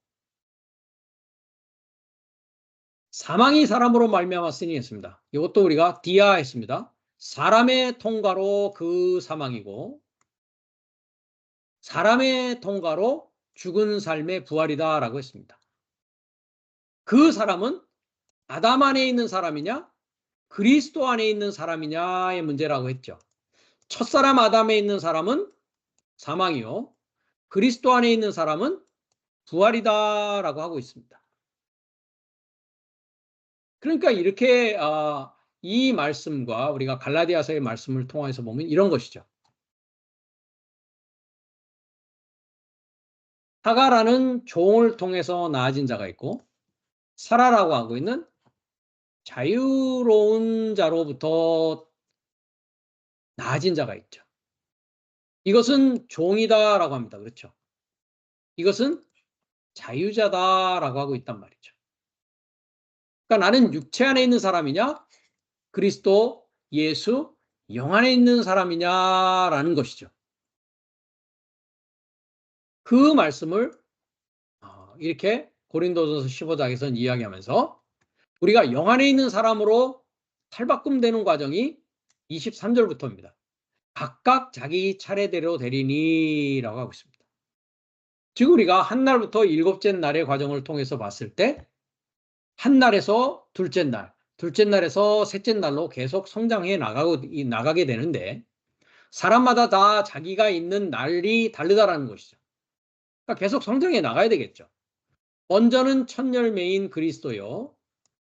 사망이 사람으로 말미암았으니 했습니다. 이것도 우리가 디아 했습니다. 사람의 통과로 그 사망이고 사람의 통과로 죽은 삶의 부활이다라고 했습니다. 그 사람은 아담 안에 있는 사람이냐 그리스도 안에 있는 사람이냐의 문제라고 했죠. 첫사람 아담에 있는 사람은 사망이요. 그리스도 안에 있는 사람은 부활이다라고 하고 있습니다. 그러니까 이렇게 이 말씀과 우리가 갈라디아서의 말씀을 통해서 보면 이런 것이죠. 하가라는 종을 통해서 나아진 자가 있고 사라라고 하고 있는 자유로운 자로부터 나아진 자가 있죠. 이것은 종이다라고 합니다. 그렇죠? 이것은 자유자다라고 하고 있단 말이죠. 그러니까 나는 육체 안에 있는 사람이냐 그리스도 예수 영 안에 있는 사람이냐라는 것이죠. 그 말씀을 이렇게 고린도전서 15장에서 이야기하면서 우리가 영 안에 있는 사람으로 탈바꿈되는 과정이 23절부터입니다. 각각 자기 차례대로 되리니라고 하고 있습니다. 즉 우리가 한 날부터 일곱째 날의 과정을 통해서 봤을 때 한 날에서 둘째 날, 둘째 날에서 셋째 날로 계속 성장해 나가게 되는데 사람마다 다 자기가 있는 날이 다르다라는 것이죠. 그러니까 계속 성장해 나가야 되겠죠. 먼저는 첫 열매인 그리스도요.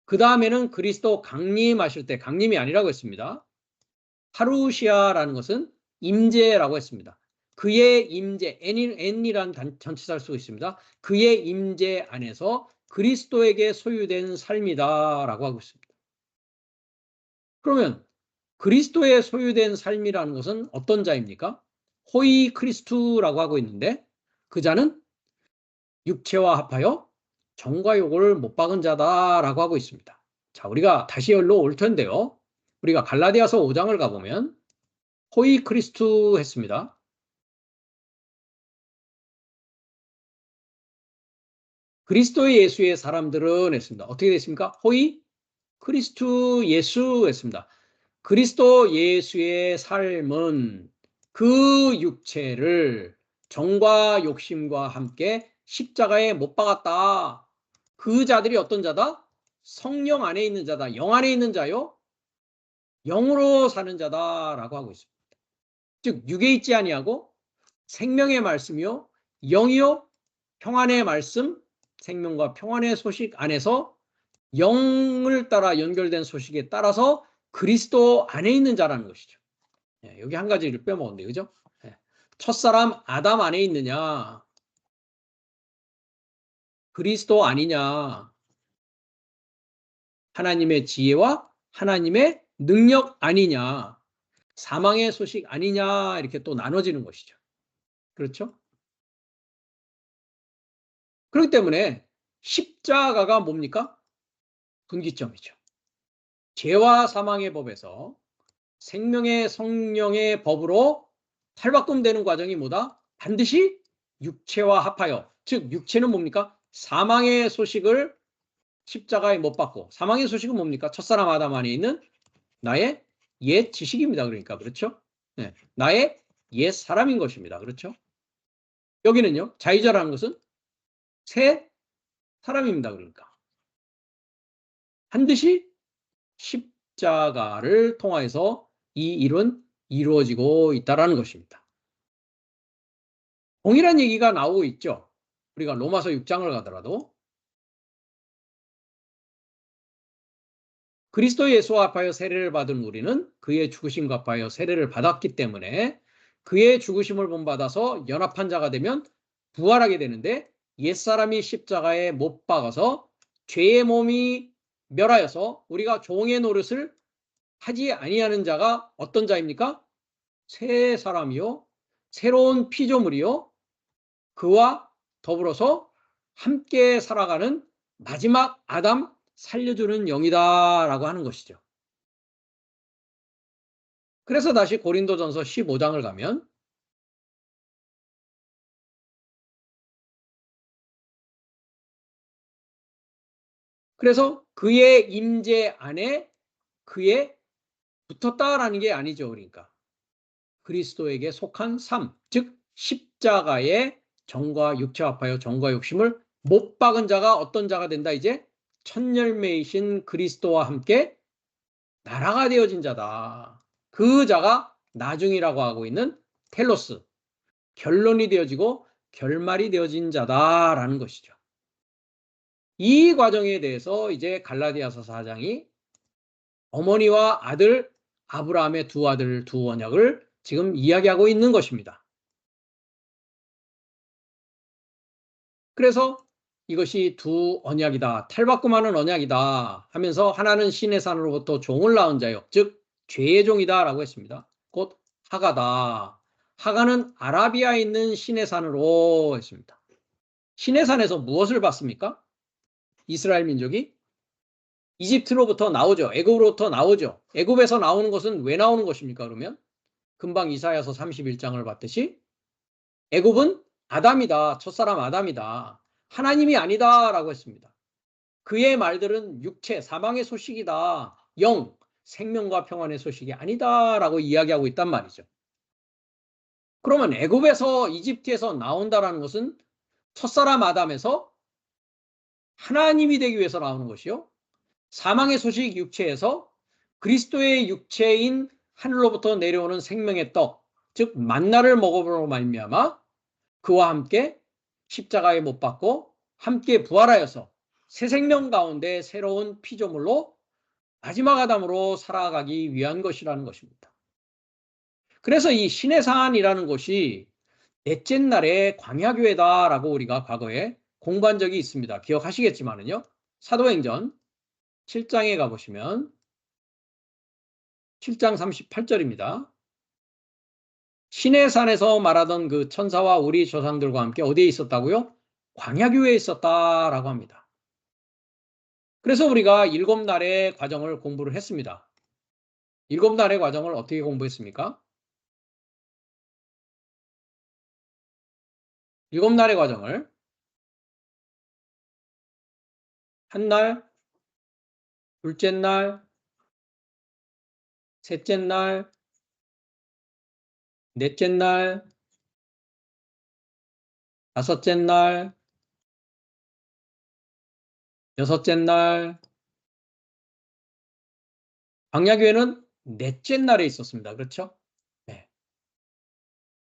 그 다음에는 그리스도 강림하실 때 강림이 아니라고 했습니다. 파루시아라는 것은 임재라고 했습니다. 그의 임재, N이라는 전치사를 쓰고 있습니다. 그의 임재 안에서 그리스도에게 소유된 삶이다라고 하고 있습니다. 그러면 그리스도의 소유된 삶이라는 것은 어떤 자입니까? 호이 크리스투라고 하고 있는데 그 자는 육체와 합하여 정과 욕을 못 박은 자다라고 하고 있습니다. 자, 우리가 다시 열로 올 텐데요. 우리가 갈라디아서 5장을 가보면 호이 크리스투 했습니다. 그리스도 예수의 사람들은 했습니다. 어떻게 됐습니까? 호이 크리스투 예수 했습니다. 그리스도 예수의 삶은 그 육체를 정과 욕심과 함께 십자가에 못 박았다. 그 자들이 어떤 자다? 성령 안에 있는 자다. 영 안에 있는 자요. 영으로 사는 자다라고 하고 있습니다. 즉 육에 있지 아니하고 생명의 말씀이요. 영이요. 평안의 말씀, 생명과 평안의 소식 안에서 영을 따라 연결된 소식에 따라서 그리스도 안에 있는 자라는 것이죠. 여기 한 가지를 빼먹었네요. 그죠? 첫사람 아담 안에 있느냐 그리스도 아니냐 하나님의 지혜와 하나님의 능력 아니냐 사망의 소식 아니냐 이렇게 또 나눠지는 것이죠. 그렇죠? 그렇기 때문에 십자가가 뭡니까? 분기점이죠. 죄와 사망의 법에서 생명의 성령의 법으로 탈바꿈되는 과정이 뭐다? 반드시 육체와 합하여 즉 육체는 뭡니까? 사망의 소식을 십자가에 못 박고 사망의 소식은 뭡니까? 첫사람 아담 안에 있는 나의 옛 지식입니다. 그러니까 그렇죠? 네, 나의 옛 사람인 것입니다. 그렇죠? 여기는요. 자유자라는 것은 새 사람입니다. 그러니까 반드시 십자가를 통하여서 이 일은 이루어지고 있다는 것입니다. 동일한 얘기가 나오고 있죠. 우리가 로마서 6장을 가더라도 그리스도 예수와 합하여 세례를 받은 우리는 그의 죽으심과 합하여 세례를 받았기 때문에 그의 죽으심을 본받아서 연합한 자가 되면 부활하게 되는데, 옛사람이 십자가에 못 박아서 죄의 몸이 멸하여서 우리가 종의 노릇을 하지 아니하는 자가 어떤 자입니까? 새 사람이요, 새로운 피조물이요, 그와 더불어서 함께 살아가는 마지막 아담 살려주는 영이다라고 하는 것이죠. 그래서 다시 고린도전서 15장을 가면 그래서 그의 임재 안에 그에 붙었다라는 게 아니죠. 그러니까 그리스도에게 속한 삶, 즉 십자가의 정과 육체 합하여 정과 욕심을 못 박은 자가 어떤 자가 된다? 이제 첫 열매이신 그리스도와 함께 나라가 되어진 자다. 그 자가 나중이라고 하고 있는 텔로스, 결론이 되어지고 결말이 되어진 자다라는 것이죠. 이 과정에 대해서 이제 갈라디아서 4장이 어머니와 아들, 아브라함의 두 아들, 두 언약을 지금 이야기하고 있는 것입니다. 그래서 이것이 두 언약이다, 탈바꿈하는 언약이다 하면서 하나는 신의 산으로부터 종을 낳은 자요, 즉 죄의 종이다 라고 했습니다. 곧 하가다. 하가는 아라비아에 있는 신의 산으로 했습니다. 신의 산에서 무엇을 받습니까? 이스라엘 민족이 이집트로부터 나오죠. 애굽으로부터 나오죠. 애굽에서 나오는 것은 왜 나오는 것입니까? 그러면 금방 이사야서 31장을 봤듯이 애굽은 아담이다. 첫사람 아담이다. 하나님이 아니다 라고 했습니다. 그의 말들은 육체, 사망의 소식이다. 영, 생명과 평안의 소식이 아니다 라고 이야기하고 있단 말이죠. 그러면 애굽에서 이집트에서 나온다라는 것은 첫사람 아담에서 하나님이 되기 위해서 나오는 것이요, 사망의 소식 육체에서 그리스도의 육체인 하늘로부터 내려오는 생명의 떡, 즉 만나를 먹음으로 말미암아 그와 함께 십자가에 못 박고 함께 부활하여서 새 생명 가운데 새로운 피조물로 마지막 아담으로 살아가기 위한 것이라는 것입니다. 그래서 이 신의 산이라는 곳이 넷째 날의 광야교회다라고 우리가 과거에 공부한 적이 있습니다. 기억하시겠지만은요, 사도행전 7장에 가보시면 7장 38절입니다. 신의 산에서 말하던 그 천사와 우리 조상들과 함께 어디에 있었다고요? 광야교회에 있었다라고 합니다. 그래서 우리가 7날의 과정을 공부를 했습니다. 7날의 과정을 어떻게 공부했습니까? 7날의 과정을 한 날, 둘째 날, 셋째 날, 넷째 날, 다섯째 날, 여섯째 날, 광야교회는 넷째 날에 있었습니다. 그렇죠? 네.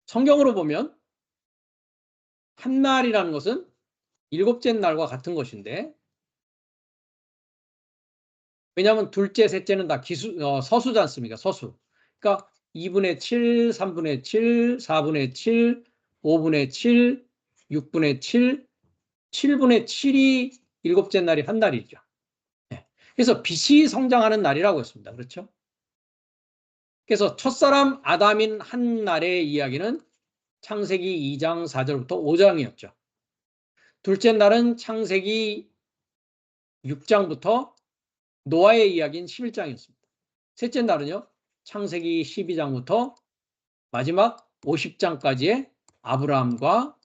성경으로 보면 한 날이라는 것은 일곱째 날과 같은 것인데, 왜냐하면 둘째, 셋째는 다 서수지 않습니까? 서수. 그러니까 2분의 7, 3분의 7, 4분의 7, 5분의 7, 6분의 7, 7분의 7이 일곱째 날이 한 날이죠. 네. 그래서 빛이 성장하는 날이라고 했습니다. 그렇죠? 그래서 첫사람 아담인 한 날의 이야기는 창세기 2장 4절부터 5장이었죠. 둘째 날은 창세기 6장부터 노아의 이야기인 11장이었습니다. 셋째 날은요, 창세기 12장부터 마지막 50장까지의 아브라함과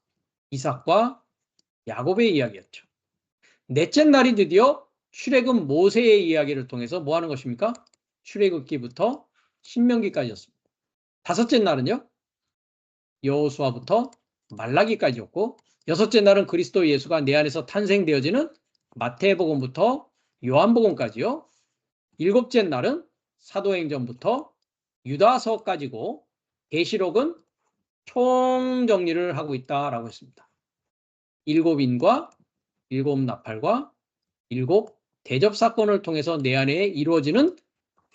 이삭과 야곱의 이야기였죠. 넷째 날이 드디어 출애굽 모세의 이야기를 통해서 뭐 하는 것입니까? 출애굽기부터 신명기까지였습니다. 다섯째 날은요, 여호수아부터 말라기까지였고, 여섯째 날은 그리스도 예수가 내 안에서 탄생되어지는 마태복음부터 요한복음까지요. 일곱째 날은 사도행전부터 유다서까지고 계시록은 총정리를 하고 있다라고 했습니다. 일곱 인과 일곱 나팔과 일곱 대접 사건을 통해서 내 안에 이루어지는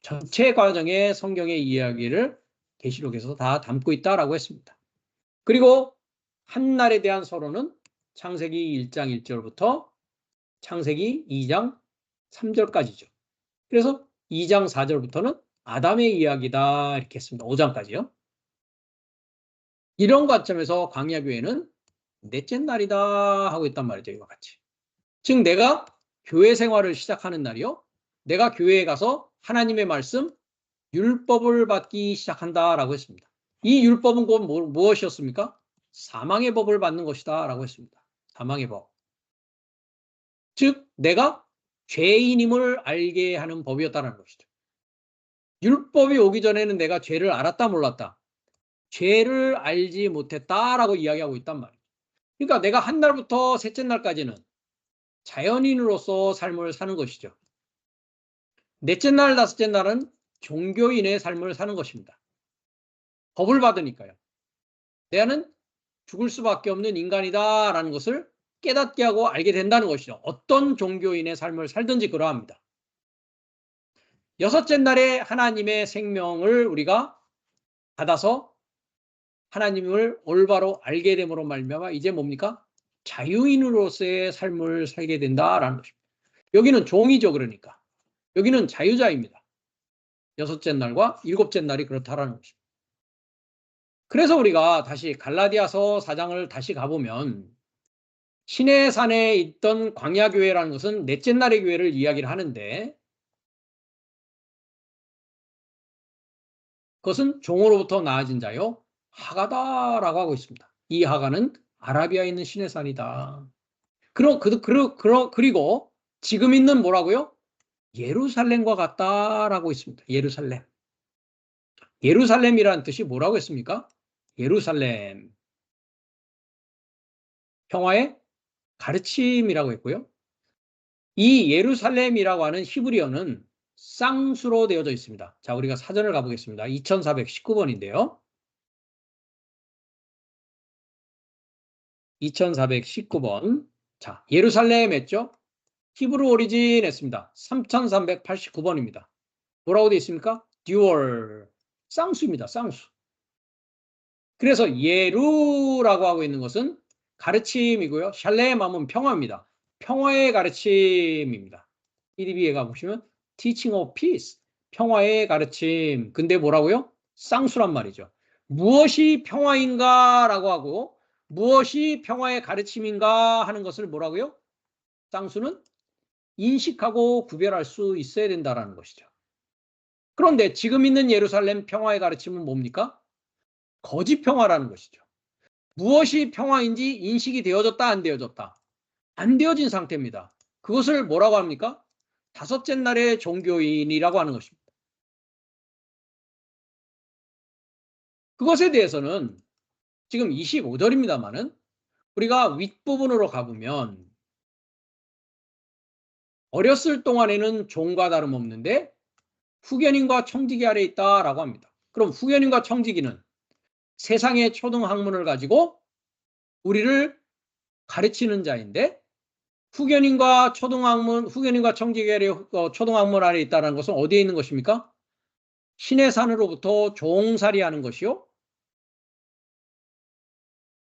전체 과정의 성경의 이야기를 계시록에서 다 담고 있다라고 했습니다. 그리고 한날에 대한 서론은 창세기 1장 1절부터 창세기 2장 3절까지죠. 그래서 2장 4절부터는 아담의 이야기다 이렇게 했습니다. 5장까지요. 이런 관점에서 광야교회는 넷째 날이다 하고 있단 말이죠. 이와 같이. 즉 내가 교회 생활을 시작하는 날이요. 내가 교회에 가서 하나님의 말씀, 율법을 받기 시작한다라고 했습니다. 이 율법은 곧 무엇이었습니까? 사망의 법을 받는 것이다 라고 했습니다. 사망의 법. 즉 내가 죄인임을 알게 하는 법이었다는 것이죠. 율법이 오기 전에는 내가 죄를 알았다 몰랐다. 죄를 알지 못했다라고 이야기하고 있단 말이에요. 그러니까 내가 한 날부터 셋째 날까지는 자연인으로서 삶을 사는 것이죠. 넷째 날, 다섯째 날은 종교인의 삶을 사는 것입니다. 법을 받으니까요. 내가는 죽을 수밖에 없는 인간이다라는 것을 깨닫게 하고 알게 된다는 것이죠. 어떤 종교인의 삶을 살든지 그러합니다. 여섯째 날에 하나님의 생명을 우리가 받아서 하나님을 올바로 알게 됨으로 말미암아 이제 뭡니까? 자유인으로서의 삶을 살게 된다라는 것입니다. 여기는 종이죠. 그러니까. 여기는 자유자입니다. 여섯째 날과 일곱째 날이 그렇다라는 것입니다. 그래서 우리가 다시 갈라디아서 4장을 다시 가보면 시내산에 있던 광야교회라는 것은 넷째 날의 교회를 이야기를 하는데 그것은 종으로부터 나아진 자요 하가다라고 하고 있습니다. 이 하가는 아라비아에 있는 시내산이다. 그리고 지금 있는 뭐라고요? 예루살렘과 같다라고 있습니다. 예루살렘. 예루살렘이라는 뜻이 뭐라고 했습니까? 예루살렘. 평화의 가르침이라고 했고요. 이 예루살렘이라고 하는 히브리어는 쌍수로 되어져 있습니다. 자, 우리가 사전을 가보겠습니다. 2419번인데요. 2419번. 자, 예루살렘 했죠? 히브리 오리진 했습니다. 3389번입니다. 뭐라고 되어 있습니까? 듀얼. 쌍수입니다. 쌍수. 그래서 예루라고 하고 있는 것은 가르침이고요. 샬렘 하면 평화입니다. 평화의 가르침입니다. EDB에 가보시면 Teaching of Peace. 평화의 가르침. 근데 뭐라고요? 쌍수란 말이죠. 무엇이 평화인가 라고 하고 무엇이 평화의 가르침인가 하는 것을 뭐라고요? 쌍수는 인식하고 구별할 수 있어야 된다는 것이죠. 그런데 지금 있는 예루살렘 평화의 가르침은 뭡니까? 거짓 평화라는 것이죠. 무엇이 평화인지 인식이 되어졌다 안 되어졌다? 안 되어진 상태입니다. 그것을 뭐라고 합니까? 다섯째 날의 종교인이라고 하는 것입니다. 그것에 대해서는 지금 25절입니다만은 우리가 윗부분으로 가보면 어렸을 동안에는 종과 다름없는데 후견인과 청지기 아래에 있다라고 합니다. 그럼 후견인과 청지기는 세상의 초등학문을 가지고 우리를 가르치는 자인데 후견인과 청지기 아래 초등학문 아래에 있다는 것은 어디에 있는 것입니까? 신의 산으로부터 종살이하는 것이요.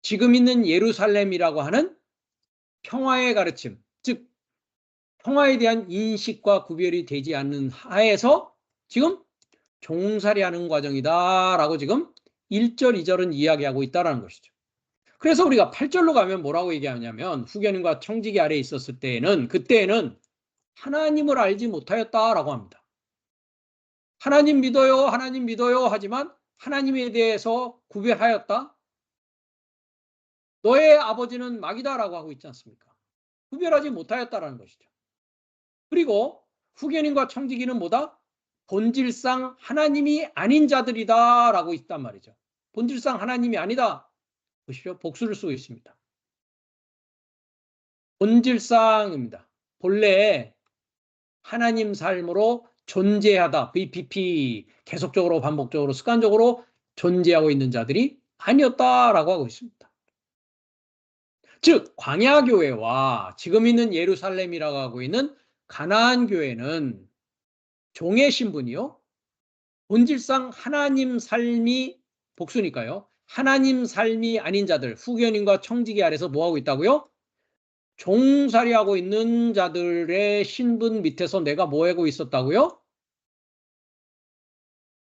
지금 있는 예루살렘이라고 하는 평화의 가르침, 즉 평화에 대한 인식과 구별이 되지 않는 하에서 지금 종살이하는 과정이다라고 지금 1절, 2절은 이야기하고 있다는 것이죠. 그래서 우리가 8절로 가면 뭐라고 얘기하냐면 후견인과 청지기 아래에 있었을 때에는 그때에는 하나님을 알지 못하였다라고 합니다. 하나님 믿어요 하지만 하나님에 대해서 구별하였다. 너의 아버지는 마귀다라고 하고 있지 않습니까? 구별하지 못하였다라는 것이죠. 그리고 후견인과 청지기는 뭐다? 본질상 하나님이 아닌 자들이다라고 있단 말이죠. 본질상 하나님이 아니다. 보십시오. 복수를 쓰고 있습니다. 본질상입니다. 본래 하나님 삶으로 존재하다, VPP, 계속적으로 반복적으로 습관적으로 존재하고 있는 자들이 아니었다라고 하고 있습니다. 즉 광야교회와 지금 있는 예루살렘이라고 하고 있는 가나안 교회는 종의 신분이요, 본질상 하나님 삶이 복수니까요, 하나님 삶이 아닌 자들, 후견인과 청지기 아래서 뭐하고 있다고요? 종살이하고 있는 자들의 신분 밑에서 내가 뭐 하고 있었다고요?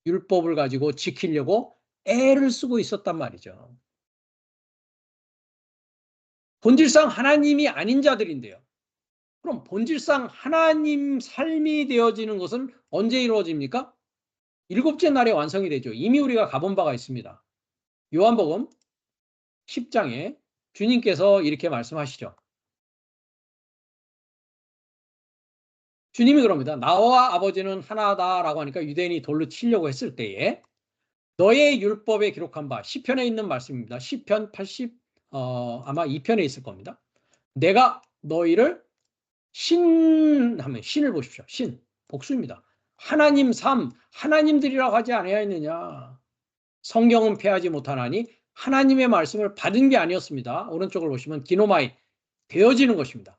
율법을 가지고 지키려고 애를 쓰고 있었단 말이죠. 본질상 하나님이 아닌 자들인데요. 그럼 본질상 하나님 삶이 되어지는 것은 언제 이루어집니까? 일곱째 날에 완성이 되죠. 이미 우리가 가본 바가 있습니다. 요한복음 10장에 주님께서 이렇게 말씀하시죠. 주님이 그럽니다. 나와 아버지는 하나다라고 하니까 유대인이 돌로 치려고 했을 때에 너의 율법에 기록한 바, 시편에 있는 말씀입니다. 시편 80 아마 2편에 있을 겁니다. 내가 너희를 하면 신을 보십시오. 신, 복수입니다. 하나님 삶, 하나님들이라고 하지 아니하였느냐. 성경은 패하지 못하나니 하나님의 말씀을 받은 게 아니었습니다. 오른쪽을 보시면 디노마이, 되어지는 것입니다.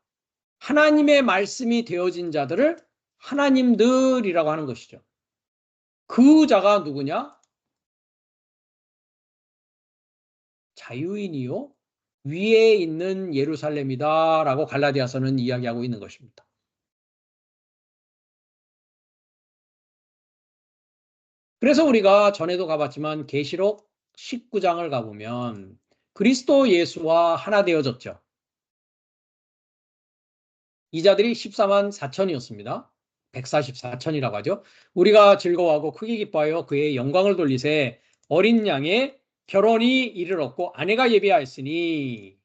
하나님의 말씀이 되어진 자들을 하나님들이라고 하는 것이죠. 그 자가 누구냐? 자유인이요 위에 있는 예루살렘이다 라고 갈라디아서는 이야기하고 있는 것입니다. 그래서 우리가 전에도 가봤지만 계시록 19장을 가보면 그리스도 예수와 하나 되어졌죠. 이 자들이 14만 4천이었습니다. 144천이라고 하죠. 우리가 즐거워하고 크게 기뻐하여 그의 영광을 돌리세 어린 양의 결혼이 이르렀고 아내가 예비하였으니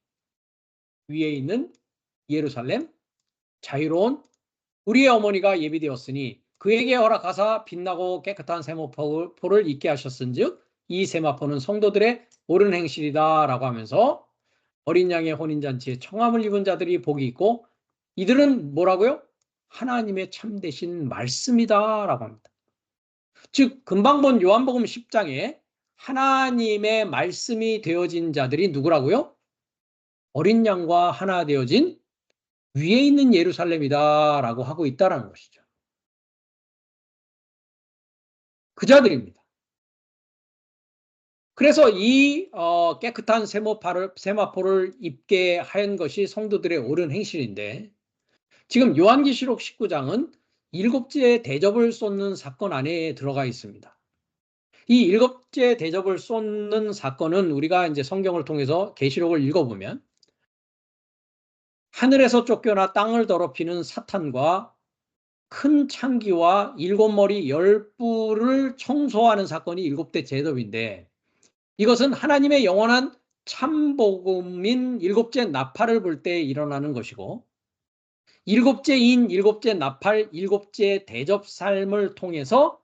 위에 있는 예루살렘 자유로운 우리의 어머니가 예비되었으니 그에게 허락하사 빛나고 깨끗한 세마포를 입게 하셨은즉 이 세마포는 성도들의 옳은 행실이다 라고 하면서 어린 양의 혼인잔치에 청함을 입은 자들이 복이 있고 이들은 뭐라고요? 하나님의 참되신 말씀이다 라고 합니다. 즉 금방 본 요한복음 10장에 하나님의 말씀이 되어진 자들이 누구라고요? 어린 양과 하나 되어진 위에 있는 예루살렘이다 라고 하고 있다는 것이죠. 그 자들입니다. 그래서 이 깨끗한 세마포를 입게 한 것이 성도들의 옳은 행실인데 지금 요한계시록 19장은 일곱째 대접을 쏟는 사건 안에 들어가 있습니다. 이 일곱째 대접을 쏟는 사건은 우리가 이제 성경을 통해서 계시록을 읽어보면 하늘에서 쫓겨나 땅을 더럽히는 사탄과 큰 창기와 일곱 머리 열뿔을 청소하는 사건이 일곱째 대접인데 이것은 하나님의 영원한 참복음인 일곱째 나팔을 볼 때 일어나는 것이고 일곱째인 일곱째 나팔 일곱째 대접 삶을 통해서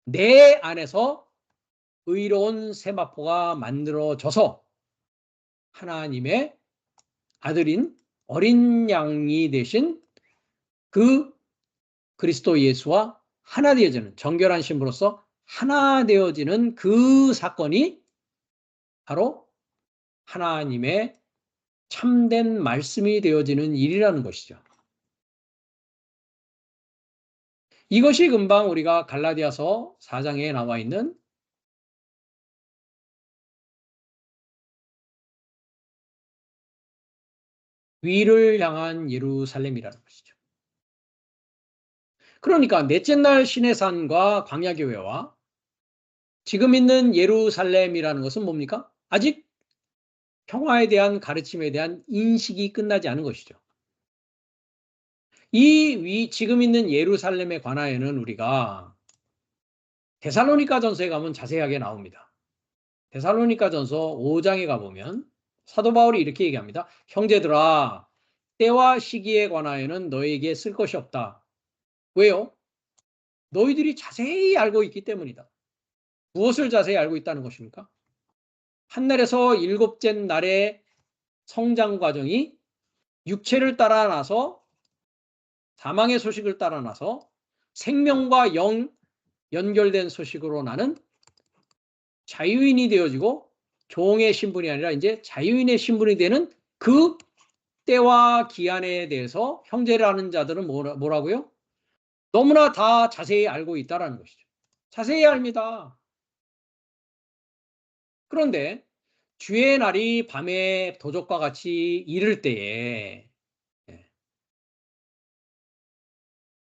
내 안에서 의로운 세마포가 만들어져서 하나님의 아들인 어린 양이 되신 그 그리스도 예수와 하나 되어지는 정결한 신부로서 하나 되어지는 그 사건이 바로 하나님의 참된 말씀이 되어지는 일이라는 것이죠. 이것이 금방 우리가 갈라디아서 4장에 나와 있는 위를 향한 예루살렘이라는 것이죠. 그러니까 넷째 날 신의 산과 광야교회와 지금 있는 예루살렘이라는 것은 뭡니까? 아직 평화에 대한 가르침에 대한 인식이 끝나지 않은 것이죠. 지금 있는 예루살렘에 관하여는 우리가 데살로니가전서에 가면 자세하게 나옵니다. 데살로니가전서 5장에 가보면 사도 바울이 이렇게 얘기합니다. 형제들아, 때와 시기에 관하여는 너에게 쓸 것이 없다. 왜요? 너희들이 자세히 알고 있기 때문이다. 무엇을 자세히 알고 있다는 것입니까? 하늘에서 일곱째 날의 성장 과정이 육체를 따라 나서 사망의 소식을 따라 나서 생명과 연결된 소식으로 나는 자유인이 되어지고 종의 신분이 아니라 이제 자유인의 신분이 되는 그 때와 기한에 대해서 형제라는 자들은 뭐라고요? 너무나 다 자세히 알고 있다라는 것이죠. 자세히 압니다. 그런데 주의 날이 밤에 도적과 같이 이를 때에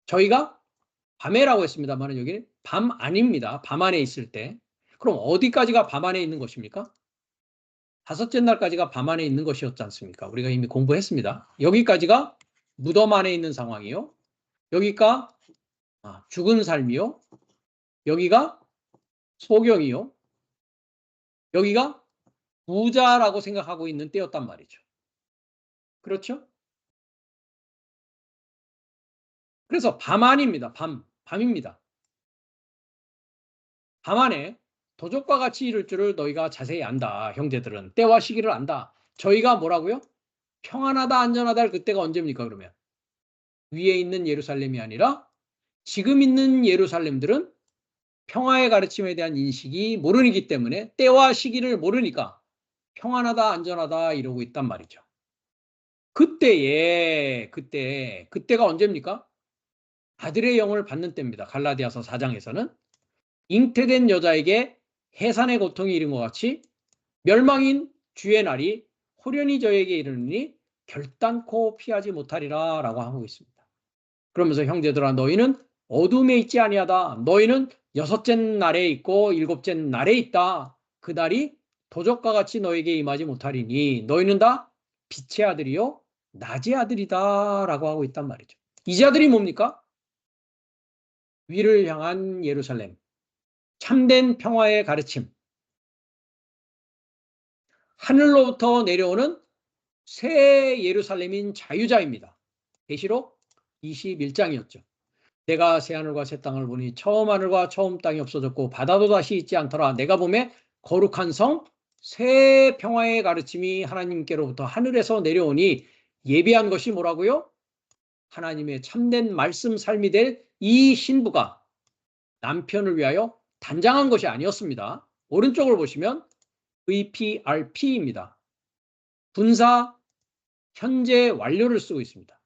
저희가 밤에라고 했습니다만 여기는 밤 아닙니다. 밤 안에 있을 때. 그럼 어디까지가 밤 안에 있는 것입니까? 다섯째 날까지가 밤 안에 있는 것이었지 않습니까? 우리가 이미 공부했습니다. 여기까지가 무덤 안에 있는 상황이요. 여기가 죽은 삶이요. 여기가 소경이요. 여기가 부자라고 생각하고 있는 때였단 말이죠. 그렇죠? 그래서 밤안입니다. 밤입니다. 밤안에 도적과 같이 이룰 줄을 너희가 자세히 안다. 형제들은 때와 시기를 안다. 저희가 뭐라고요? 평안하다 안전하다 그때가 언제입니까 그러면? 위에 있는 예루살렘이 아니라 지금 있는 예루살렘들은 평화의 가르침에 대한 인식이 모르기 때문에 때와 시기를 모르니까 평안하다 안전하다 이러고 있단 말이죠. 그때가 언제입니까? 아들의 영을 받는 때입니다. 갈라디아서 4장에서는 잉태된 여자에게 해산의 고통이 이른 것 같이 멸망인 주의 날이 호련히 저에게 이르느니 결단코 피하지 못하리라 라고 하고 있습니다. 그러면서 형제들아 너희는 어둠에 있지 아니하다. 너희는 여섯째 날에 있고 일곱째 날에 있다. 그 날이 도적과 같이 너에게 임하지 못하리니 너희는 다 빛의 아들이요 낮의 아들이다 라고 하고 있단 말이죠. 이 자들이 뭡니까? 위를 향한 예루살렘, 참된 평화의 가르침, 하늘로부터 내려오는 새 예루살렘인 자유자입니다. 계시록 21장이었죠. 내가 새 하늘과 새 땅을 보니 처음 하늘과 처음 땅이 없어졌고 바다도 다시 있지 않더라. 내가 보매 거룩한 성, 새 평화의 가르침이 하나님께로부터 하늘에서 내려오니 예비한 것이 뭐라고요? 하나님의 참된 말씀 삶이 될 이 신부가 남편을 위하여 단장한 것이 아니었습니다. 오른쪽을 보시면 VPRP입니다. 분사 현재 완료를 쓰고 있습니다.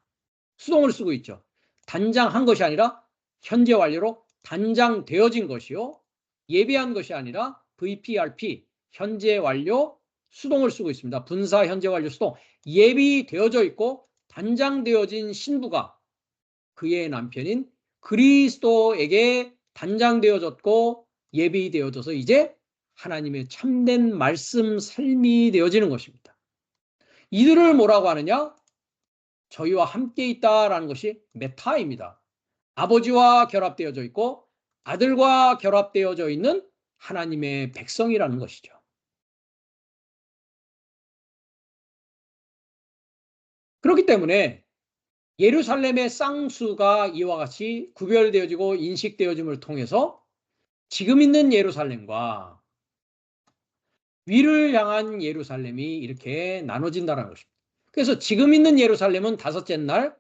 수동을 쓰고 있죠. 단장한 것이 아니라 현재 완료로 단장되어진 것이요. 예비한 것이 아니라 VPRP 현재 완료 수동을 쓰고 있습니다. 분사 현재 완료 수동 예비되어져 있고 단장되어진 신부가 그의 남편인 그리스도에게 단장되어졌고 예비되어져서 이제 하나님의 참된 말씀 삶이 되어지는 것입니다. 이들을 뭐라고 하느냐? 저희와 함께 있다라는 것이 메타입니다. 아버지와 결합되어져 있고 아들과 결합되어져 있는 하나님의 백성이라는 것이죠. 그렇기 때문에 예루살렘의 쌍수가 이와 같이 구별되어지고 인식되어짐을 통해서 지금 있는 예루살렘과 위를 향한 예루살렘이 이렇게 나눠진다는 것입니다. 그래서 지금 있는 예루살렘은 다섯째 날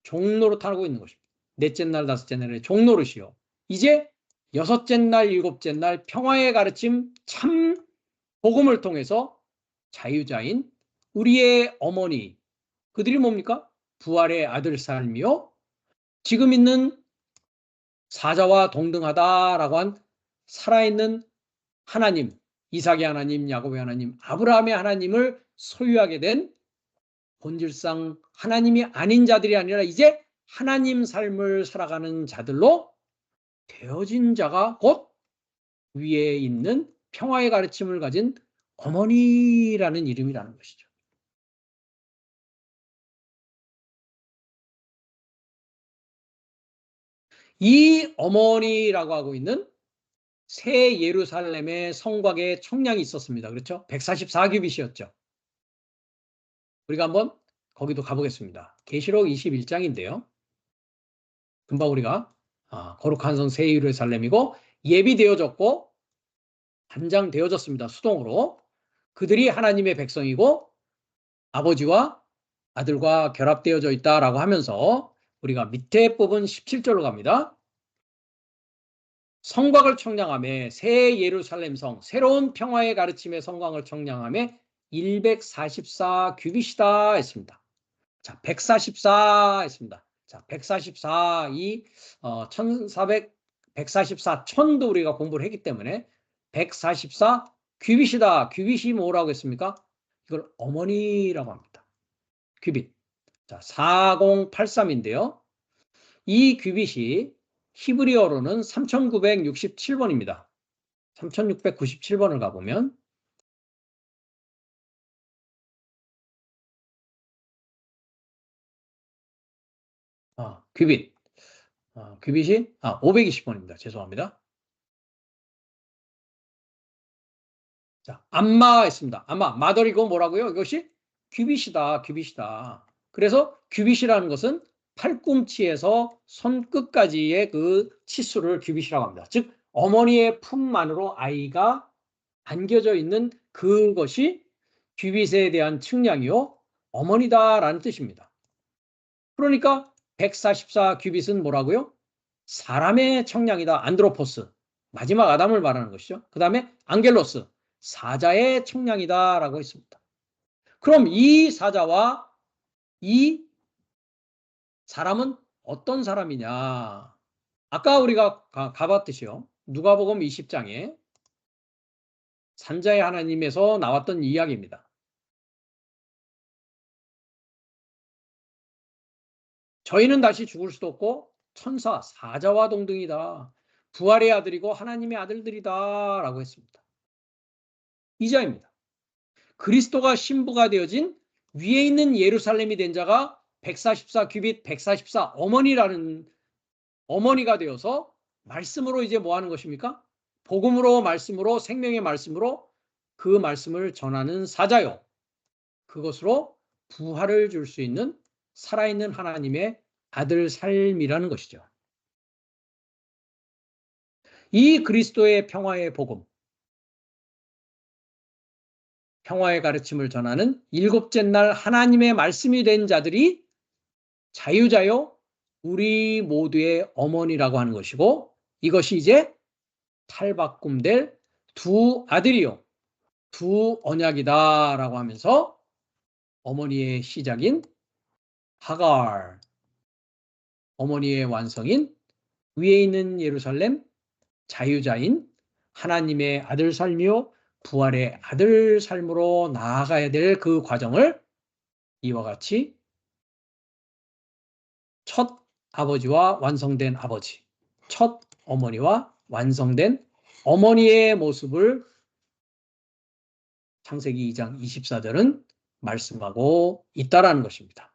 종노릇 하고 있는 것입니다. 넷째 날, 다섯째 날에 종노릇이요. 이제 여섯째 날, 일곱째 날 평화의 가르침 참 복음을 통해서 자유자인 우리의 어머니 그들이 뭡니까? 부활의 아들 삶이요. 지금 있는 사자와 동등하다라고 한 살아있는 하나님, 이삭의 하나님, 야곱의 하나님, 아브라함의 하나님을 소유하게 된 본질상 하나님이 아닌 자들이 아니라 이제 하나님 삶을 살아가는 자들로 되어진 자가 곧 위에 있는 평화의 가르침을 가진 어머니라는 이름이라는 것이죠. 이 어머니라고 하고 있는 새 예루살렘의 성곽에 청량이 있었습니다. 그렇죠? 144규빗이었죠. 우리가 한번 거기도 가보겠습니다. 계시록 21장인데요. 금방 우리가 거룩한 성 새 예루살렘이고 예비되어졌고 단장되어졌습니다. 수동으로. 그들이 하나님의 백성이고 아버지와 아들과 결합되어져 있다라고 하면서 우리가 밑에 부분 17절로 갑니다. 성곽을 청량함에 새 예루살렘 성 새로운 평화의 가르침의 성곽을 청량함에 144 규빗이다 했습니다. 자, 144 했습니다. 자, 144 이 144 천도 우리가 공부를 했기 때문에 144 규빗이다. 규빗이 뭐라고 했습니까? 이걸 어머니라고 합니다. 규빗. 자, 4083인데요. 이 규빗이 히브리어로는 3967번입니다. 3697번을 가보면 규빗. 규빗이 520번입니다. 죄송합니다. 자, 암마 했습니다. 암마, 마더리고 뭐라고요? 이것이 규빗이다. 규빗이다. 그래서 규빗이라는 것은 팔꿈치에서 손끝까지의 그 치수를 규빗이라고 합니다. 즉 어머니의 품 안으로 아이가 안겨져 있는 그것이 규빗에 대한 측량이요 어머니다라는 뜻입니다. 그러니까 144 규빗은 뭐라고요? 사람의 청량이다. 안드로포스. 마지막 아담을 말하는 것이죠. 그 다음에 앙겔로스. 사자의 청량이다라고 했습니다. 그럼 이 사자와 이 사람은 어떤 사람이냐? 아까 우리가 가봤듯이요. 누가복음 20장에 산자의 하나님에서 나왔던 이야기입니다. 저희는 다시 죽을 수도 없고 천사, 사자와 동등이다. 부활의 아들이고 하나님의 아들들이다 라고 했습니다. 이자입니다. 그리스도가 신부가 되어진 위에 있는 예루살렘이 된 자가 144 규빗 144 어머니라는 어머니가 되어서 말씀으로 이제 뭐 하는 것입니까? 복음으로 말씀으로 생명의 말씀으로 그 말씀을 전하는 사자요. 그것으로 부활을 줄 수 있는 살아있는 하나님의 아들 삶이라는 것이죠. 이 그리스도의 평화의 복음, 평화의 가르침을 전하는 일곱째 날 하나님의 말씀이 된 자들이 자유자요 우리 모두의 어머니라고 하는 것이고 이것이 이제 탈바꿈될 두 아들이요 두 언약이다라고 하면서 어머니의 시작인 하갈, 어머니의 완성인 위에 있는 예루살렘, 자유자인 하나님의 아들 삶이요 부활의 아들 삶으로 나아가야 될 그 과정을 이와 같이 첫 아버지와 완성된 아버지, 첫 어머니와 완성된 어머니의 모습을 창세기 2장 24절은 말씀하고 있다라는 것입니다.